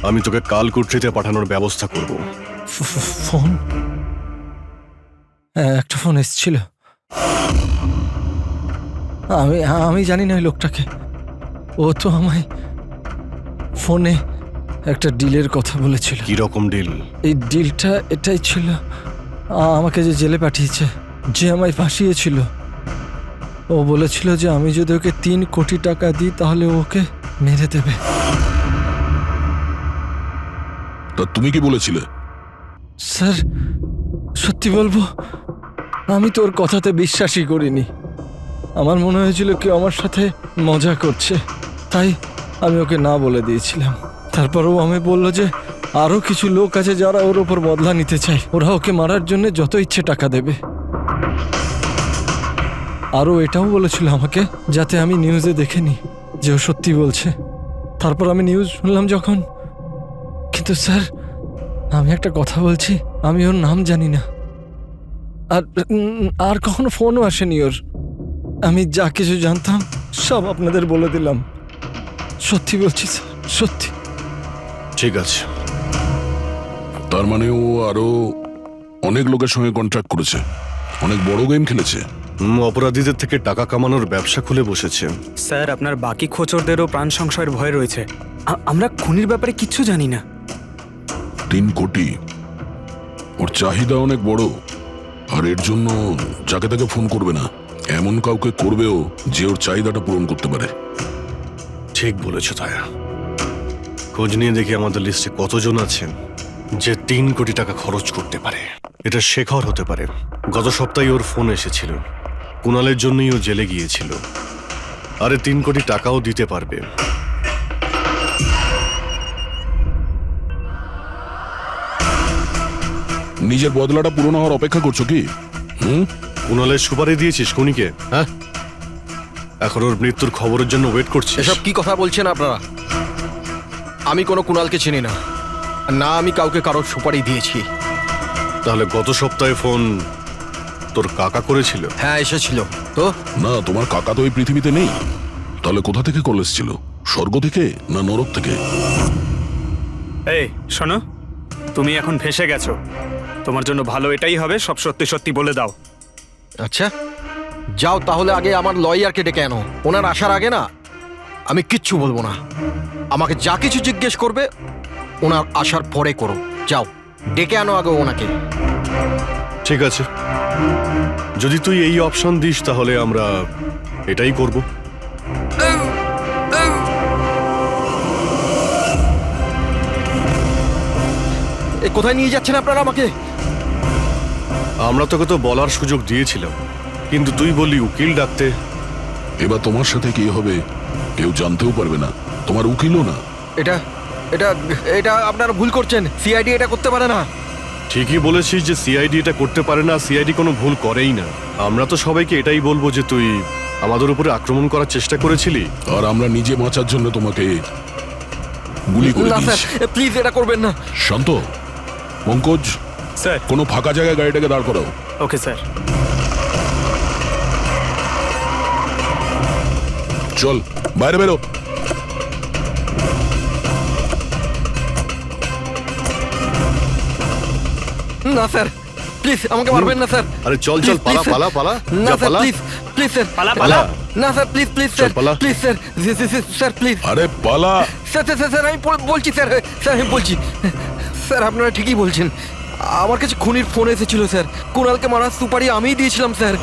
আমি তোকে কালকুটরিতে পাঠানোর ব্যবস্থা করব। ফোন, একটা ফোন এসেছিল। আমি জানি না ওই লোকটাকে। ও তো আমায় ফোনে একটা ডিলের কথা বলেছিল। কি রকম ডিল? এই ডিলটা এটাই ছিল, আমাকে যে জেলে পাঠিয়েছে, যে আমায় ফাঁসিয়েছিল, ও বলেছিল যে আমি যদি ওকে 3 কোটি টাকা দিই তাহলে ওকে মেরে দেবে। তা তুমি কি বলেছিলে? স্যার, সত্যি বলবো, আমি তোর কথাতে বিশ্বাসই করিনি। আমার মনে হয়েছিল কেউ আমার সাথে মজা করছে, তাই আমি ওকে না বলে দিয়েছিলাম। তারপরও আমি বলল যে আরও কিছু লোক আছে যারা ওর ওপর বদলা নিতে চায়, ওরা ওকে মারার জন্য যত ইচ্ছে টাকা দেবে। আরও এটাও বলেছিল আমাকে যাতে আমি নিউজে দেখেনি যে ও সত্যি বলছে। তারপর আমি নিউজ শুনলাম যখন। কিন্তু স্যার, আমি একটা কথা বলছি, আমি ওর নাম জানি না, আর কখনো ফোনও আসেনি ওর। আমি যা কিছু জানতাম সব আপনাদের বলে দিলাম। সত্যি বলছি স্যার, সত্যি। ঠিক আছে। তার মানে ও আরো অনেক লোকের সঙ্গে কন্ট্রাক্ট করেছে, অনেক বড় গেম খেলেছে। অপরাধীদের থেকে টাকা কামানোর ব্যবসা খুলে বসেছে। স্যার, আপনার বাকি খোঁচরদেরও প্রাণ সংশয়ের ভয় রয়েছে। আমরা খুনির ব্যাপারে কিচ্ছু জানি না। 3 কোটি, ওর চাহিদা অনেক বড়, আর এর জন্য যাকে তাকে ফোন করবে না, এমন কাউকে করবেও যে ওর চাহিদাটা পূরণ করতে পারে। ঠিক বলেছ তায়া। খোঁজ নিয়ে দেখি আমাদের লিস্টে কতজন আছেন যে 3 কোটি টাকা খরচ করতে পারে। এটা শেখর হতে পারে। গত সপ্তাহে ওর ফোন এসেছিল, কুণালের জন্যই ও জেলে গিয়েছিল। আরে 3 কোটি টাকাও দিতে পারবে। নিজের বদলাটা পূরণ হওয়ার অপেক্ষা করছো কি? কুণালের সুপারি দিয়েছিস খুনিকে? হ্যাঁ, এখন ওর মৃত্যুর খবরের জন্য ওয়েট করছিস? এসব কি কথা বলছেন আপনারা? আমি কোনো কুণালকে চিনি না, না আমি কাউকে কারোর সুপারি দিয়েছি। তাহলে গত সপ্তাহে ফোন তোর কাকা করেছিল? হ্যাঁ, এসেছিল তো। না, তোমার কাকা তো এই পৃথিবীতে নেই। তাহলে কোথা থেকে কল এসেছিল? স্বর্গ থেকে না নরক থেকে? এই শোনো, তুমি এখন ফেঁসে গেছো। তোমার জন্য ভালো এটাই হবে সব সত্যি সত্যি বলে দাও। আচ্ছা যাও, তাহলে আগে আমার লয়ারকে ডেকে আনো। ওনার আসার আগে না আমি কিচ্ছু বলবো না। আমাকে যা কিছু জিজ্ঞেস করবে ওনার আসার পরে করো। যাও, ডেকে আনো আগে ওনাকে। ঠিক আছে, যদি তুই এই অপশন দিস তাহলে আমরা এটাই করব। কোথায় নিয়ে যাচ্ছেন আপনারা আমাকে? আমরা তোকে তো বলার সুযোগ দিয়েছিলাম, কিন্তু তুই বললি উকিল ডাকতে। এবার তোমার সাথে কি হবে কেউ জানতেও পারবে না, তোমার উকিলও না। এটা এটা এটা আপনারা ভুল করছেন। সিআইডি এটা করতে পারে না। ঠিকই বলেছিস যে সিআইডি এটা করতে পারে না। সিআইডি কোনো ভুল করেই না। আমরা তো সবাইকে এটাই বলবো যে তুই আমাদের উপরে আক্রমণ করার চেষ্টা করেছিলি, আর আমরা নিজে বাঁচার জন্য তোমাকে গুলি করে না দিয়েছি। স্যার, প্লিজ এটা করবেন না। শান্ত, পঙ্কজ স্যার। কোনো ফাঁকা জায়গায় গাড়িটাকে দাঁড় করাও। Okay sir. চল বাইরে বেরো। না স্যার, প্লিজ আমাকে মারবেন না স্যার। আরে চল চল, Please, পালা please, পালা পালা, না যা স্যার, পালা। প্লিজ প্লিজ স্যার, পালা, পালা। না স্যার, প্লিজ প্লিজ চল, স্যার, পালা। প্লিজ স্যার, স্যার প্লিজ আরে পালা। স্যার স্যার স্যার, স্যার আমি বলছি স্যার, স্যার আমি বলছি স্যার, আপনারা ঠিকই বলছেন। আমার কাছে খুনির ফোন এসেছিল স্যার, কুণালকে মারার সুপারি আমিই দিয়েছিলাম স্যার।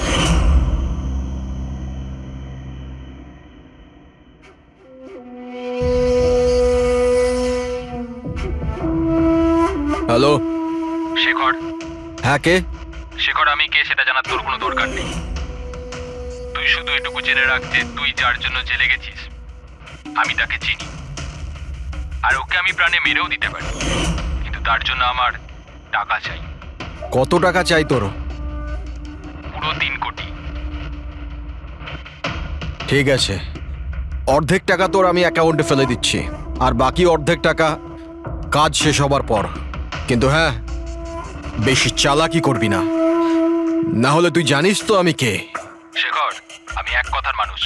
হ্যালো, শেখর, হ্যাঁ কে? শেখর আমি কে সেটা জানার তোর কোনো দরকার নেই। তুই শুধু এটুকু জেনে রাখ যে তুই যার জন্য জেলে গেছিস আমি তাকে চিনি, আর ওকে আমি প্রাণে মেরেও দিতে পারি, কিন্তু তার জন্য আমার টাকা চাই। কত টাকা চাই তোর? পুরো 3 কোটি। ঠিক আছে, অর্ধেক টাকা তোর আমি অ্যাকাউন্টে ফেলে দিচ্ছি, আর বাকি অর্ধেক টাকা কাজ শেষ হবার পর। কিন্তু হ্যাঁ, বেশি চালাকি করবি না, না হলে তুই জানিস তো আমি কে। শেখর, আমি এক কথার মানুষ,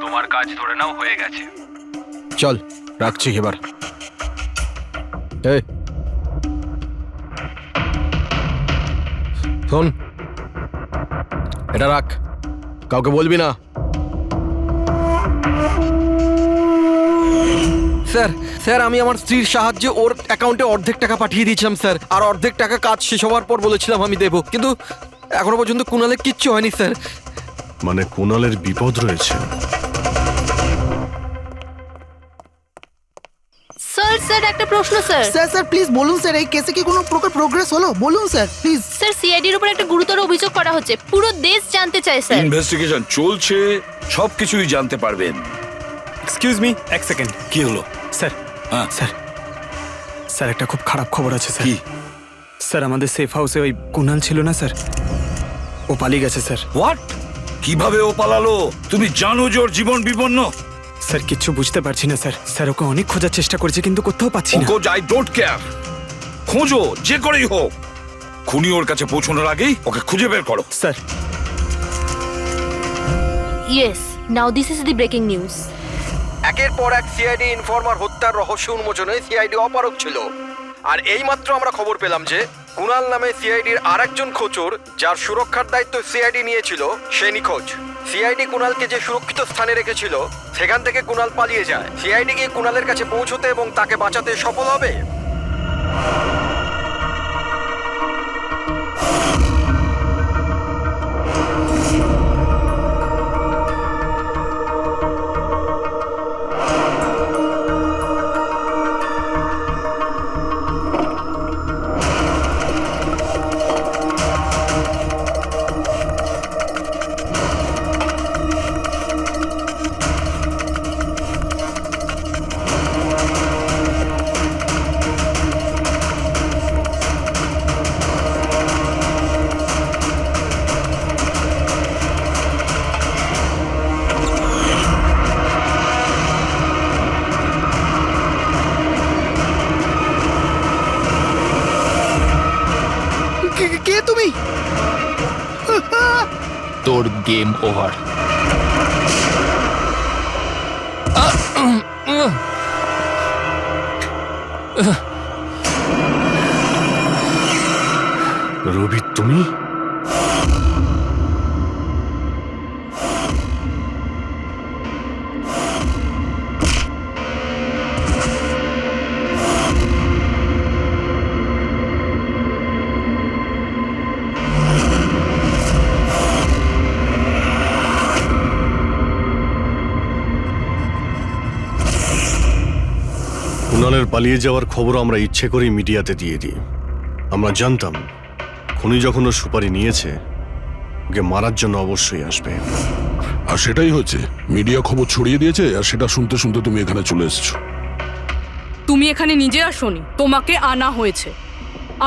তোমার কাজ ধরে নাও হয়ে গেছে। চল রাখছি এবার। এই শোন, এটা রাখ, কাউকে বলবি না। স্যার স্যার, আমি আমার স্ত্রীর সাহায্যে ওর অ্যাকাউন্টে অর্ধেক টাকা পাঠিয়ে দিয়েছিলাম স্যার, আর অর্ধেক টাকা কাজ শেষ হওয়ার পর বলেছিলাম আমি দেবো, কিন্তু এখনো পর্যন্ত কুণালের কিচ্ছু হয়নি স্যার। মানে কুণালের বিপদ রয়েছে। স্যার স্যার একটা প্রশ্ন স্যার। স্যার স্যার প্লিজ বলুন স্যার, এই কেসে কি কোনো প্রকার প্রোগ্রেস হলো? বলুন স্যার প্লিজ। স্যার সিআইডির উপর একটা গুরুতর অভিযোগ করা হচ্ছে, পুরো দেশ জানতে চায় স্যার। ইনভেস্টিগেশন চলছে, সবকিছুই জানতে পারবেন। এক্সকিউজ মি, এক সেকেন্ড। কি হলো? স্যার, হ্যাঁ। স্যার, স্যার একটা খুব খারাপ খবর আছে স্যার। কি? স্যার আমাদের সেফ হাউসে ওই কুণাল ছিল না স্যার, ও পালিয়ে গেছে স্যার। হোয়াট? কিভাবে ও পালালো? তুমি জানো যে ওর জীবন বিপন্ন। স্যার কিচ্ছু বুঝতে পারছি না স্যার। স্যার ওকে অনেক খোঁজার চেষ্টা করেছে কিন্তু কোথাও পাচ্ছি না। আই ডোন্ট কেয়ার, খোঁজো যে করেই হোক, খুনি ওর কাছে পৌঁছানোর আগেই ওকে খুঁজে বের করো। Sir yes, now this is the breaking news. একের পর এক সিআইডি ইনফরমার হত্যার রহস্য উন্মোচনে সিআইডি অপারগ ছিল, আর এইমাত্র আমরা খবর পেলাম যে কুণাল নামে সিআইডির আরেকজন খোঁচর, যার সুরক্ষার দায়িত্ব সিআইডি নিয়েছিল, সে নিখোঁজ। সিআইডি কুণালকে যে সুরক্ষিত স্থানে রেখেছিল সেখান থেকে কুণাল পালিয়ে যায়। সিআইডি কি কুণালের কাছে পৌঁছতে এবং তাকে বাঁচাতে সফল হবে? কে তুমি? তোর গেম ওভার। রবি তুমি? কুণালের পালিয়ে যাওয়ার খবর আমরা ইচ্ছে করেই মিডিয়াতে দিয়ে দিই। আমরা জানতাম খুনি যখন ওর সুপারি নিয়েছে, ওকে মারার জন্য অবশ্যই আসবে। আর সেটাই হচ্ছে, মিডিয়া খবর ছড়িয়ে দিয়েছে, আর সেটা শুনতে শুনতে তুমি এখানে চলে এসেছো। তুমি এখানে নিজে আসোনি, তোমাকে আনা হয়েছে।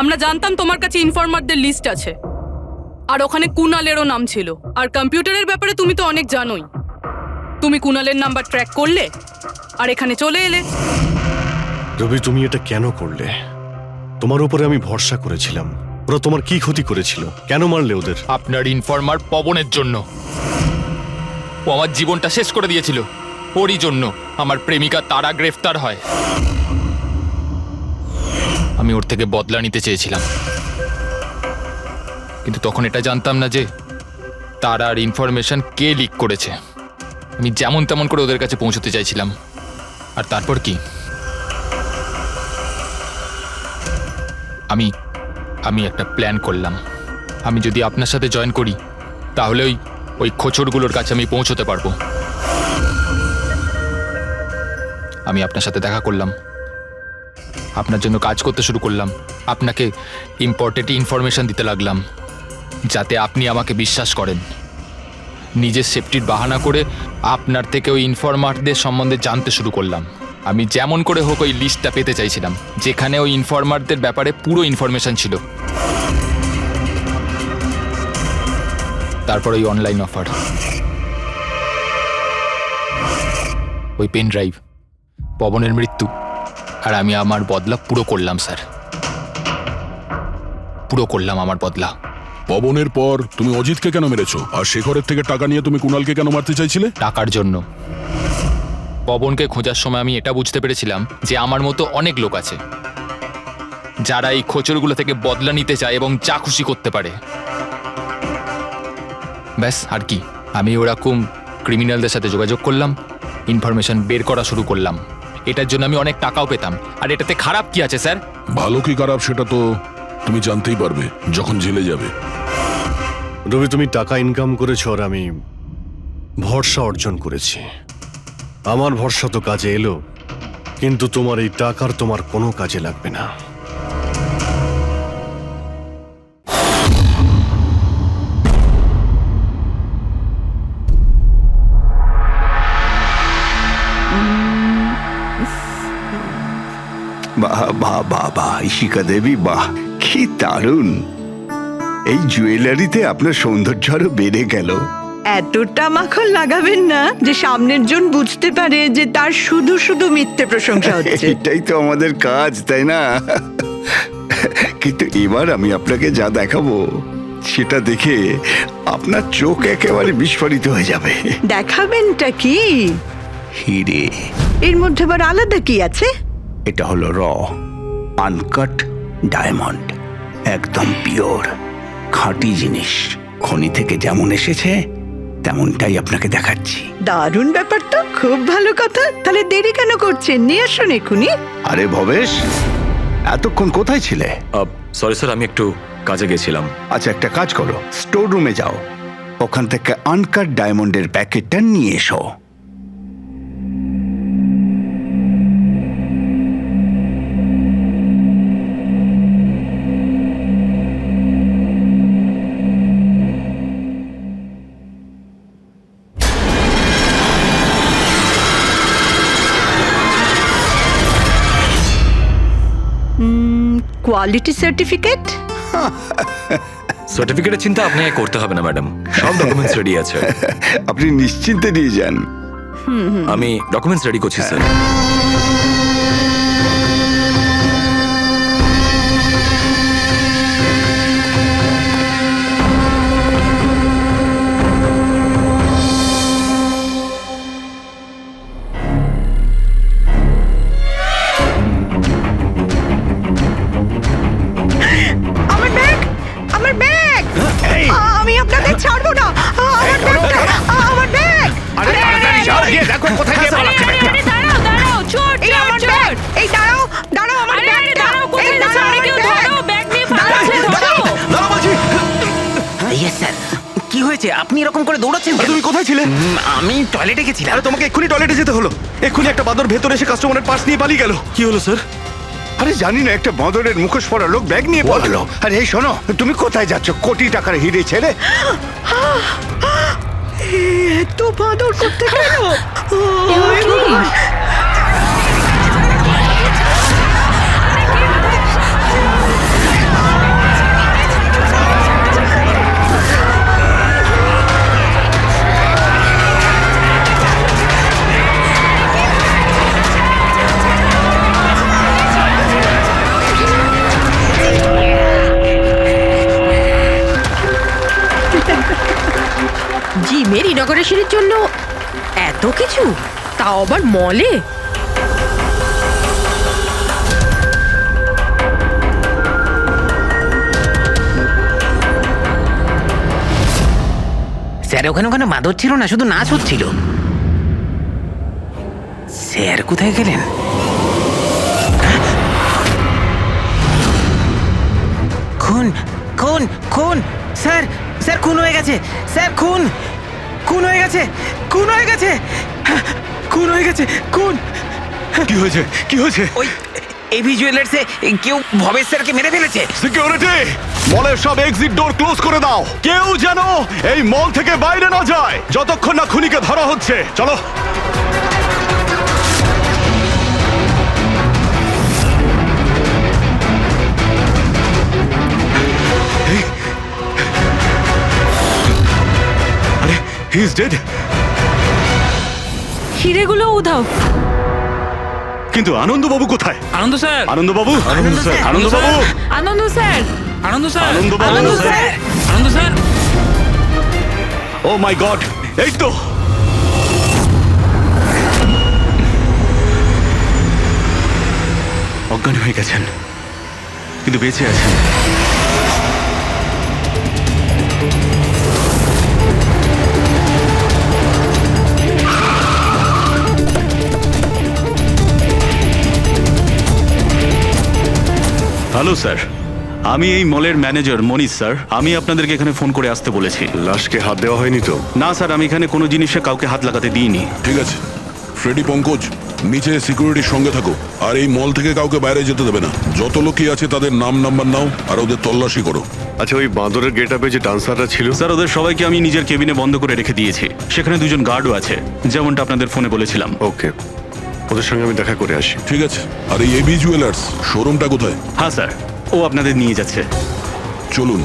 আমরা জানতাম তোমার কাছে ইনফরমারদের লিস্ট আছে, আর ওখানে কুণালেরও নাম ছিল। আর কম্পিউটারের ব্যাপারে তুমি তো অনেক জানোই। তুমি কুণালের নাম্বার ট্র্যাক করলে আর এখানে চলে এলে। রবি তুমি এটা কেন করলে? তোমার উপরে আমি ভরসা করেছিলাম। ওরা তোমার কি ক্ষতি করেছিল? কেন মারলে ওদের? আপনার ইনফরমার পবনের জন্য। ও আমার জীবনটা শেষ করে দিয়েছিল, ওরই জন্য আমার প্রেমিকা তারা গ্রেফতার হয়। আমি ওর থেকে বদলা নিতে চেয়েছিলাম, কিন্তু তখন এটা জানতাম না যে তার আর ইনফরমেশন কে লিক করেছে। আমি যেমন তেমন করে ওদের কাছে পৌঁছতে চাইছিলাম। আর তারপর কি, আমি একটা প্ল্যান করলাম। আমি যদি আপনার সাথে জয়েন করি তাহলে ওই খোঁচড়গুলোর কাছে আমি পৌঁছতে পারবো। আমি আপনার সাথে দেখা করলাম, আপনার জন্য কাজ করতে শুরু করলাম, আপনাকে ইম্পর্টেন্ট ইনফরমেশন দিতে লাগলাম যাতে আপনি আমাকে বিশ্বাস করেন। নিজের সেফটির বাহানা করে আপনার থেকে ওই ইনফরমারদের সম্বন্ধে জানতে শুরু করলাম। আমি যেমন করে হোক ওই লিস্টটা পেতে চাইছিলাম যেখানে ওই ইনফরমারদের ব্যাপারে পুরো ইনফরমেশন ছিল। তারপর ওই অনলাইন অফার, ওই পেন ড্রাইভ, পবনের মৃত্যু, আর আমি আমার বদলা পুরো করলাম স্যার, পুরো করলাম আমার বদলা। পবনের পর তুমি অজিতকে কেন মেরেছো? আর শেখরের থেকে টাকা নিয়ে তুমি কুণালকে কেন মারতে চাইছিলে? টাকার জন্য। পবনকে খোঁজার সময় আমি এটা বুঝতে পেরেছিলাম যে আমার মতো অনেক লোক আছে যারা এই খোঁচরগুলো থেকে বদলা নিতে চায় এবং যা খুশি করতে পারে। ব্যাস, আর কি। আমি ওরকম ক্রিমিনালদের সাথে যোগাযোগ করলাম, ইনফরমেশন বের করা শুরু করলাম। এটার জন্য আমি অনেক টাকাও পেতাম। আর এটাতে খারাপ কি আছে স্যার? ভালো কি খারাপ সেটা তো তুমি জানতেই পারবে যখন জেলে যাবে। রবি, তুমি টাকা ইনকাম করেছো আর আমি ভরসা অর্জন করেছি। আমার ভরসা তো কাজে এলো, কিন্তু তোমার এই টাকার তোমার কোনো কাজে লাগবে না। বাহ বাহ বাহ বাহ, ইশিকা দেবী, বাহ কি দারুণ! এই জুয়েলারিতে আপনার সৌন্দর্য আরো বেড়ে গেল। এতটা মাখন লাগাবেন না যে সামনের জন বুঝতে পারে যে তার শুধু শুধু মিথ্যে প্রশংসা হচ্ছে। এটাই তো আমাদের কাজ, তাই না? কিন্তু এবার আমি আপনাকে যা দেখাবো সেটা দেখে আপনার চোখ একেবারে বিস্ফোরিত হয়ে যাবে। দেখাবেনটা কি? হিরে। এর মধ্যে আবার আলাদা কি আছে? এটা হলো আনকাট ডায়মন্ড, একদম পিওর খাঁটি জিনিস। খনি থেকে যেমন এসেছে তেমনটাই আপনাকে দেখাচ্ছি। দারুণ ব্যাপার তো, খুব ভালো কথা। তাহলে দেরি কেন করছেন? নিয়ে আসুন এক্ষুনি। আরে ভবেশ, এতক্ষণ কোথায় ছিলে? সরি স্যার, আমি একটু কাজে গেছিলাম। আচ্ছা, একটা কাজ করো, স্টোর রুমে যাও, ওখান থেকে আনকাট ডায়মন্ডের প্যাকেটটা নিয়ে এসো। Quality certificate? সার্টিফিকেটের চিন্তা আপনাকে করতে হবে না ম্যাডাম, সব ডকুমেন্টস রেডি আছে। আপনি নিশ্চিন্তে নিয়ে যান। আমি ডকুমেন্টস রেডি করছি স্যার। আমি আপনাদের ছাড়বো না। আমার ব্যাগটা, আমার ব্যাগ। আরে তাড়াতাড়ি যাও, গিয়ে দেখো কোথায় গিয়ে পালাচ্ছে ব্যাগটা। দাঁড়াও দাঁড়াও, চোর এই আমার ব্যাগ। এই দাঁড়াও দাঁড়াও, আমার ব্যাগটা। এই দাঁড়াও, কেউ ধরো, ব্যাগ নিয়ে পালাচ্ছে, ধরো। Yes sir. কি হয়েছে? আপনি এরকম করে দৌড়াচ্ছেন? তুমি কোথায় ছিলে? আমি টয়লেটে গেছিলাম। আরে তোমাকে এক্ষুনি টয়লেটে যেতে হলো। এক্ষুনি একটা বাদর ভেতরে এসে কাস্টমারের পার্স নিয়ে পালিয়ে গেল। কি হলো স্যার? আরে জানি না, একটা বদরের মুখোশ পরা লোক ব্যাগ নিয়ে পালালো। আরে এই শোনো, তুমি কোথায় যাচ্ছ কোটি টাকার হিরে ছেড়ে? এত বাদর করতে কেন? জিমের ইনগরেশনের জন্য এত কিছু, তাও আবার মলে। স্যার ওখানে ওখানে মাদর ছিল না, শুধু নাচ হচ্ছিল। স্যার কোথায় গেলেন? খুন খুন খুন স্যার, স্যার খুন হয়ে গেছে, স্যার খুন খুন হয়ে গেছে, খুন হয়ে গেছে, খুন হয়ে গেছে, খুন। কি হয়েছে, কি হয়েছে? ওই এভি জুয়েলার্সে কেউ ভবেশ স্যারকে মেরে ফেলেছে। সিকিউরিটি, মলের সব এক্সিট ডোর ক্লোজ করে দাও। কেউ যেন এই মল থেকে বাইরে না যায় যতক্ষণ না খুনিকে ধরা হচ্ছে। চলো। আরে হি ইজ ডেড। হিরেগুলো উধাও। কিন্তু আনন্দবাবু কোথায়? আনন্দ স্যার, আনন্দবাবু, আনন্দ স্যার, আনন্দবাবু, আনন্দ স্যার, আনন্দ স্যার, আনন্দবাবু, আনন্দ স্যার, আনন্দ স্যার। ও মাই গড, এই তো। অজ্ঞান হয়ে গেছেন কিন্তু বেঁচে আছেন। হ্যালো স্যার, আমি এই মলের ম্যানেজার মনীষ স্যার। আমি আপনাদেরকে এখানে ফোন করে আসতে বলেছি। লাশকে হাত দেওয়া হয়নি তো? না স্যার, আমি এখানে কোনো জিনিসে কাউকে হাত লাগাতে দিইনি। ঠিক আছে ফ্রেডি, পঙ্কজ নিচে সিকিউরিটির সঙ্গে থাকো, আর এই মল থেকে কাউকে বাইরে যেতে দেবে না। যত লোকই আছে তাদের নাম নাম্বার নাও আর ওদের তল্লাশি করো। আচ্ছা, ওই বাঁদরের গেট আপে যে ডান্সাররা ছিল? স্যার ওদের সবাইকে আমি নিজের কেবিনে বন্ধ করে রেখে দিয়েছি। সেখানে দুজন গার্ডও আছে, যেমনটা আপনাদের ফোনে বলেছিলাম। ওকে, ওদের সঙ্গে আমি দেখা করে আসি। ঠিক আছে। আর এই এবি জুয়েলার্স শোরুমটা কোথায়? হ্যাঁ স্যার, ও আপনাদের নিয়ে যাচ্ছে। চলুন।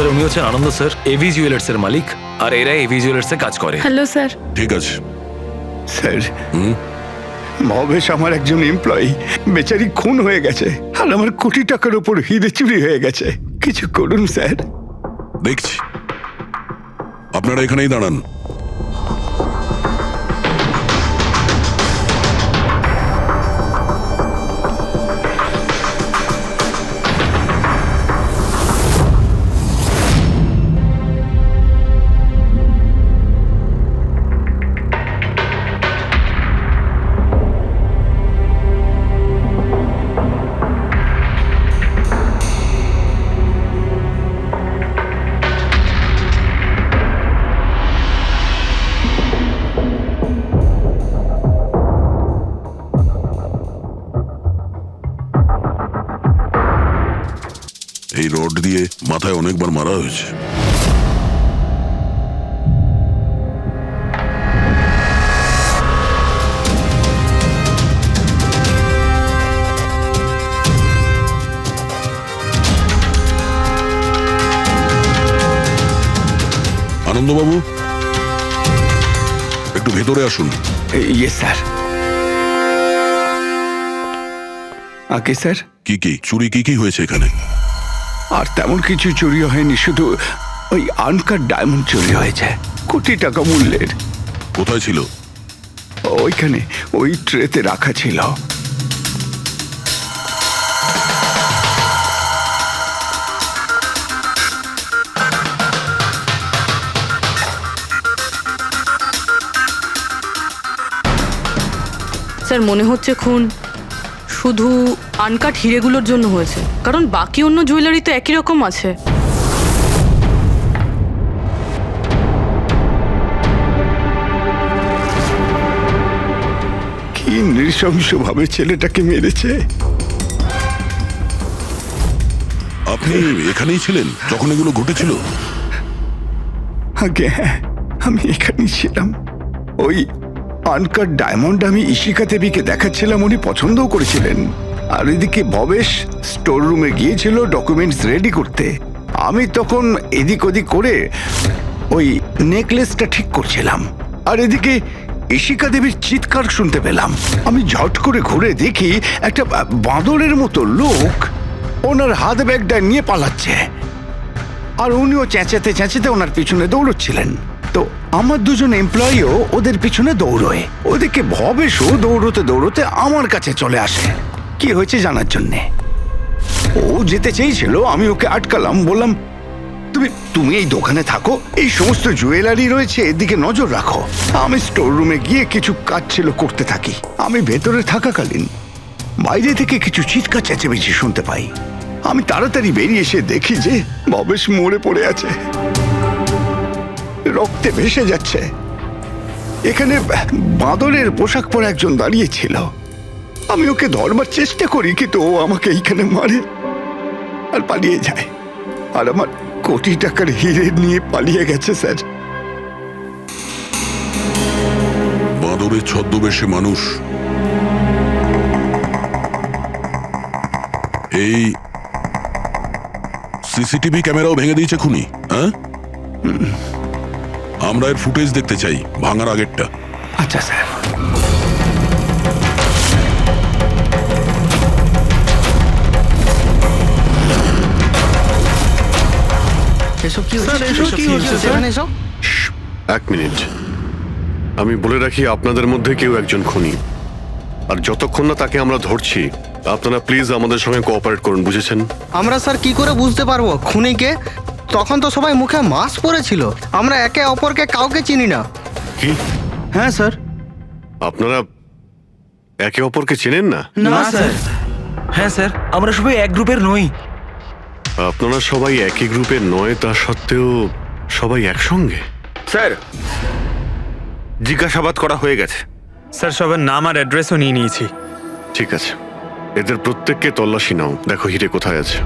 স্যার উনি হচ্ছেন আনন্দ স্যার, এভি জুয়েলার্স এর মালিক, আর এরা এভি জুয়েলার্স এ কাজ করে। Hello sir. ঠিক আছে স্যার, ভবেশ আমার একজন এমপ্লয়ি, বেচারি খুন হয়ে গেছে আর আমার কোটি টাকার উপর হিরে চুরি হয়ে গেছে। কিছু করুন স্যার। দেখছি, আপনারা এখানেই দাঁড়ান। এই রড দিয়ে মাথায় অনেকবার মারা হয়েছে। আনন্দবাবু একটু ভেতরে আসুন। ইয়ে স্যার। আগে স্যার, কি কি চুরি কি কি হয়েছে এখানে? আর তেমন কিছু চুরি হয়নি, শুধু ওই আনকাট ডায়মন্ড চুরি হয়েছে, কোটি টাকা মূল্যের। কোথায় ছিল? ওইখানে ওই ট্রেতে রাখা ছিল। স্যার মনে হচ্ছে খুন শুধু আনকাট হিরেগুলোর জন্য হয়েছে, কারণ বাকি অন্য জুয়েলারি তো একই রকম আছে। কি নৃশংসভাবে ছেলেটাকে মেরেছে। আপনি এখানেই ছিলেন যখন এগুলো ঘটেছিল? আগে হ্যাঁ, আমি এখানেই ছিলাম। ওই আনকাট ডায়মন্ড আমি ইশিকা দেবীকে দেখাচ্ছিলাম, উনি পছন্দও করেছিলেন। আর এদিকে ভবেশ স্টোর রুমে গিয়েছিল ডকুমেন্টস রেডি করতে। আমি তখন এদিক ওদিক করে ওই নেকলেসটা ঠিক করছিলাম, আর এদিকে ইশিকা দেবীর চিৎকার শুনতে পেলাম। আমি ঝট করে ঘুরে দেখি একটা বাঁদরের মতো লোক ওনার হাত ব্যাগটা নিয়ে পালাচ্ছে, আর উনিও চেঁচাতে চেঁচাতে ওনার পিছনে দৌড়চ্ছিলেন। তো আমার দুজন এমপ্লয়িও ওদের পিছনে দৌড়োয়। ওদিকে ভবেশও দৌড়তে দৌড়তে আমার কাছে চলে আসে কি হয়েছে জানার জন্যে। ও যেতে চেয়েছিল, আমি ওকে আটকালাম, বললাম তুমি এই দোকানে থাকো, এই সমস্ত জুয়েলারি রয়েছে, এদিকে নজর রাখো। আমি স্টোর রুমে গিয়ে কিছু কাজ ছিল করতে থাকি। আমি ভেতরে থাকাকালীন বাইরে থেকে কিছু চিৎকার চেঁচামেচি শুনতে পাই। আমি তাড়াতাড়ি বেরিয়ে এসে দেখি যে ভবেশ মরে পড়ে আছে, রক্তে ভেসে যাচ্ছে। এখানে বাঁদরের পোশাক পরে একজন দাঁড়িয়ে ছিল। আমি ওকে ধরবার চেষ্টা করি, কিন্তু ও আমাকে এইখানে মারে আর পালিয়ে যায়, আর আমার কোটি টাকার হিরে নিয়ে পালিয়ে গেছে স্যার। বাঁদরের ছদ্মবেশে মানুষ এই সিসিটিভি ক্যামেরাও ভেঙে দিয়েছে খুনি, হ্যাঁ? আমরা এর ফুটেজ দেখতে চাই, ভাঙার আগেরটা। আচ্ছা স্যার। এসব কি হচ্ছে? এক মিনিট, আমি বলে রাখি আপনাদের মধ্যে কেউ একজন খুনি, আর যতক্ষণ না তাকে আমরা ধরছি আপনারা প্লিজ আমাদের সঙ্গে কোঅপারেট করুন, বুঝেছেন? আমরা স্যার কি করে বুঝতে পারবো খুনিকে? তখন তো সবাই মুখে মাস্ক পরেছিল, আমরা একে অপরকে কাউকে চিনি না। কি? হ্যাঁ স্যার। আপনারা একে অপরকে চেনেন না? না স্যার। হ্যাঁ স্যার, আমরা সবাই এক গ্রুপের নই। আপনারা সবাই একই গ্রুপের নয়, তা সত্ত্বেও সবাই একসঙ্গে? স্যার, জিজ্ঞাসাবাদ করা হয়ে গেছে। স্যার সবার নাম আর অ্যাড্রেসও নিয়ে নিয়েছি। ঠিক আছে, এদের প্রত্যেককে তল্লাশি নাও, দেখো হিরে কোথায় আছে।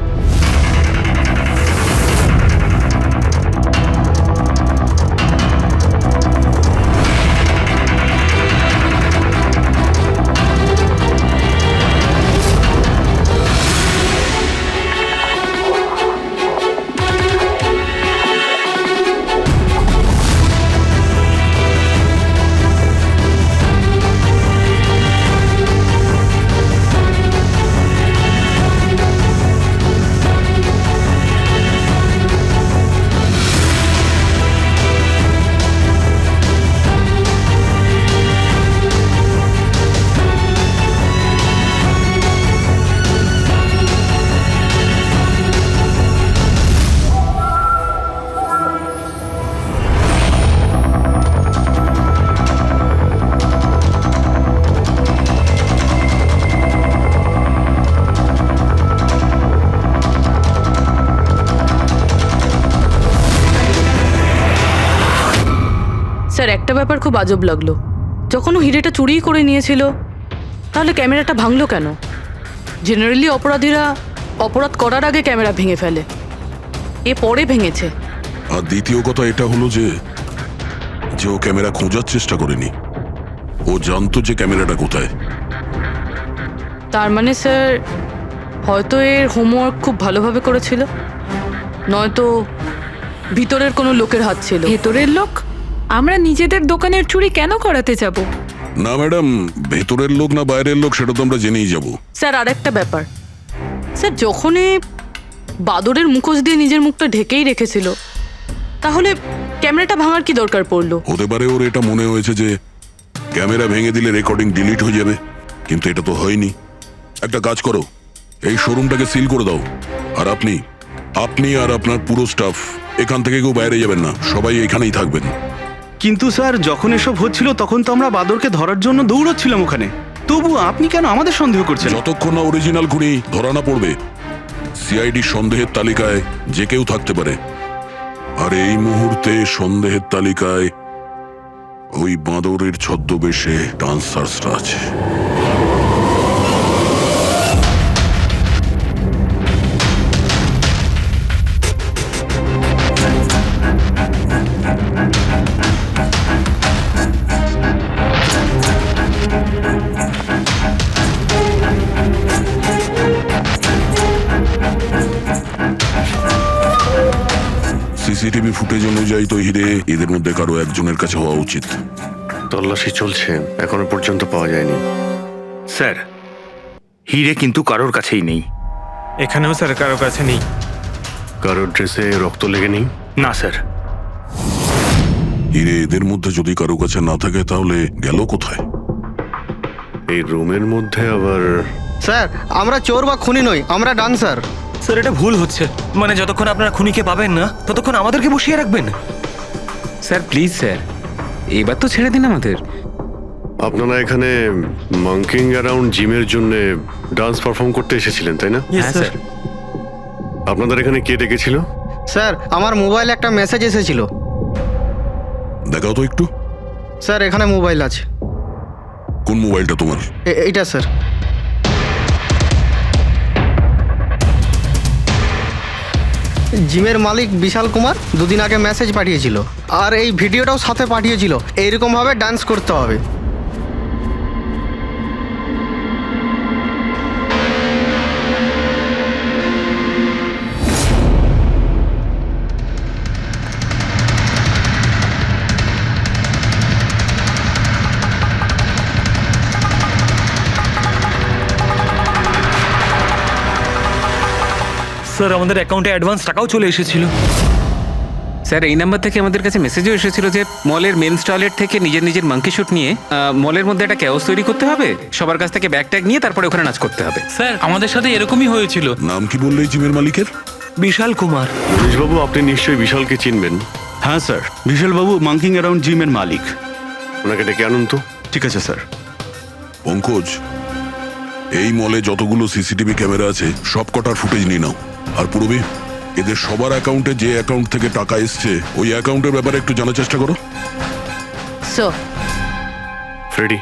স্যার, একটা ব্যাপার খুব আজব লাগলো। যখন ও হিরেটা চুরি করে নিয়েছিল, তাহলে ক্যামেরাটা ভাঙলো কেন? জেনারেলি অপরাধীরা অপরাধ করার আগে ক্যামেরা ভেঙে ফেলে, এ পরে ভেঙেছে। আর দ্বিতীয় কথা এটা হলো যে ও ক্যামেরা খোঁজার চেষ্টা করেনি, ও জানতো যে ক্যামেরাটা কোথায়। তার মানে স্যার, হয়তো এর হোমওয়ার্ক খুব ভালোভাবে করেছিল, নয়তো ভিতরের কোনো লোকের হাত ছিল। ভেতরের লোক? আমরা নিজেদের দোকানের চুরি কেন করাতে যাব? না ম্যাডাম, ভেতরের লোক না বাইরের লোক সেটা তো আমরা জেনেই যাব। স্যার, আরেকটা ব্যাপার, স্যার যখন বাদরের মুখোশ দিয়ে নিজের মুখটা ঢেকেই রেখেছিল, তাহলে ক্যামেরাটা ভাঙার কি দরকার পড়লো? হতে পারে ওর এটা মনে হয়েছে যে ক্যামেরা ভেঙে দিলে রেকর্ডিং ডিলিট হয়ে যাবে, কিন্তু এটা তো হয়নি। একটা কাজ করো, এই শোরুমটাকে সিল করে দাও, আর আপনি আর আপনার পুরো স্টাফ এখান থেকে কেউ বাইরে যাবেন না, সবাই এখানেই থাকবেন। কিন্তু স্যার, যখন এসব হচ্ছিল তখন তো আমরা বাদরকে ধরার জন্য দৌড়চ্ছিলাম ওখানে, তবু আপনি কেন আমাদের সন্দেহ করছেন? যতক্ষণ না অরিজিনাল খুনি ধরা না পড়বে, সিআইডি সন্দেহের তালিকায় যে কেউ থাকতে পারে, আর এই মুহূর্তে সন্দেহের তালিকায় ওই বাঁদরের ছদ্মবেশে ডান্সার্সরা আছে। সিসিটিভি সিসিটিভি ফুটেজ অনুযায়ী তো হিরে এদের মধ্যে কারো একজনের কাছে হওয়া উচিত। তল্লাশি চলছে, এখনো পর্যন্ত পাওয়া যায়নি। স্যার হিরে কিন্তু কারোর কাছেই নেই। এখানেও স্যার কারোর কাছে নেই। কারোর ড্রেসে রক্ত লেগে নেই? না স্যার। হিরে এদের মধ্যে যদি কারো কাছে না থাকে তাহলে গেল কোথায়? এই রুমের মধ্যে আবার? স্যার আমরা চোর বা খুনি নই, আমরা ডান্সার। স্যার এটা ভুল হচ্ছে, মানে যতক্ষণ আপনারা খুনিকে পাবেন না ততক্ষণ আমাদেরকে বসিয়ে রাখবেন। স্যার প্লিজ স্যার, এবার তো ছেড়ে দিন আমাদের। আপনারা এখানে মাঙ্কিং অ্যারাউন্ড জিমের জন্য ডান্স পারফর্ম করতে এসেছিলেন, তাই না? হ্যাঁ স্যার। আপনাদের এখানে কে ডেকেছিল? স্যার আমার মোবাইলে একটা মেসেজ এসেছিল। দেখাও তো একটু। স্যার এখানে মোবাইল আছে। কোন মোবাইলটা তোমার? এইটা স্যার। জিমের মালিক বিশাল কুমার দুদিন আগে মেসেজ পাঠিয়েছিল, আর এই ভিডিওটাও সাথে পাঠিয়েছিল। এইরকমভাবে ডান্স করতে হবে। স্যার আমাদের অ্যাকাউন্টে অ্যাডভান্স টাকাও চলে এসেছিল। স্যার এই নাম্বার থেকে আমাদের কাছে মেসেজও এসেছিল যে মলের মেন্স টয়লেট থেকে নিজের নিজের মাঙ্কি শুট নিয়ে মলের মধ্যে একটা ক্যাওস তৈরি করতে হবে, সবার কাছ থেকে ব্যাগ ট্যাগ নিয়ে তারপরে ওখানে নাচ করতে হবে। স্যার আমাদের সাথে এরকমই হয়েছিল। নাম কি বললে জিমের মালিকের? বিশাল কুমার। মনীশবাবু, আপনি নিশ্চয়ই বিশালকে চিনবেন। হ্যাঁ স্যার, বিশালবাবু মাঙ্কিং অ্যারাউন্ড জিমের মালিক। ওনাকে ডেকে আনুন তো। ঠিক আছে স্যার। পঙ্কজ, এই মলে যতগুলো সিসিটিভি ক্যামেরা আছে সব কটার ফুটেজ নিয়ে নাও। আর পূর্বে এদের সবার অ্যাকাউন্টে যে অ্যাকাউন্ট থেকে টাকা এসছে ওই অ্যাকাউন্টের ব্যাপারে একটু জানার চেষ্টা করো। স্যার ফ্রেডি,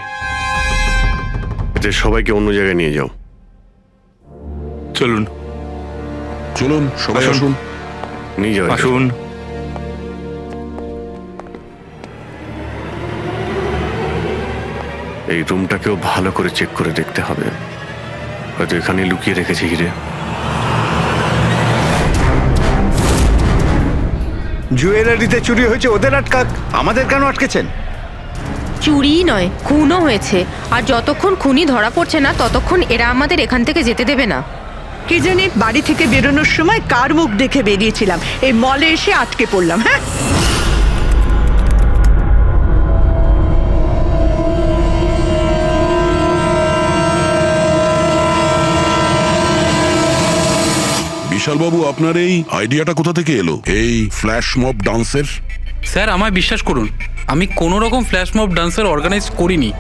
এদের সবাইকে অন্য জায়গায় নিয়ে যাও। চলুন চলুন সবাই আসুন। আসুন। নিয়ে যাও। আসুন। এই রুমটাকেও ভালো করে চেক করে দেখতে হবে, হয়তো এখানে লুকিয়ে রেখেছে হিরে। জুয়েলারিতে চুরি হয়েছে, ওদের আটকাক, আমাদের কেন আটকেছেন? চুরি নয়, খুনও হয়েছে। আর যতক্ষণ খুনি ধরা পড়ছে না ততক্ষণ এরা আমাদের এখান থেকে যেতে দেবে না। কে জানে বাড়ি থেকে বেরোনোর সময় কার মুখ দেখে বেরিয়েছিলাম, এই মলে এসে আটকে পড়লাম। হ্যাঁ বিশালবাবু, আপনার এই আইডিয়াটা কোথা থেকে এলো, এই ফ্ল্যাশ মব ডান্সের? স্যার আমায় বিশ্বাস করুন, আমি কোনো রকম ফ্ল্যাশ মব ডান্সার অর্গানাইজ করিনি।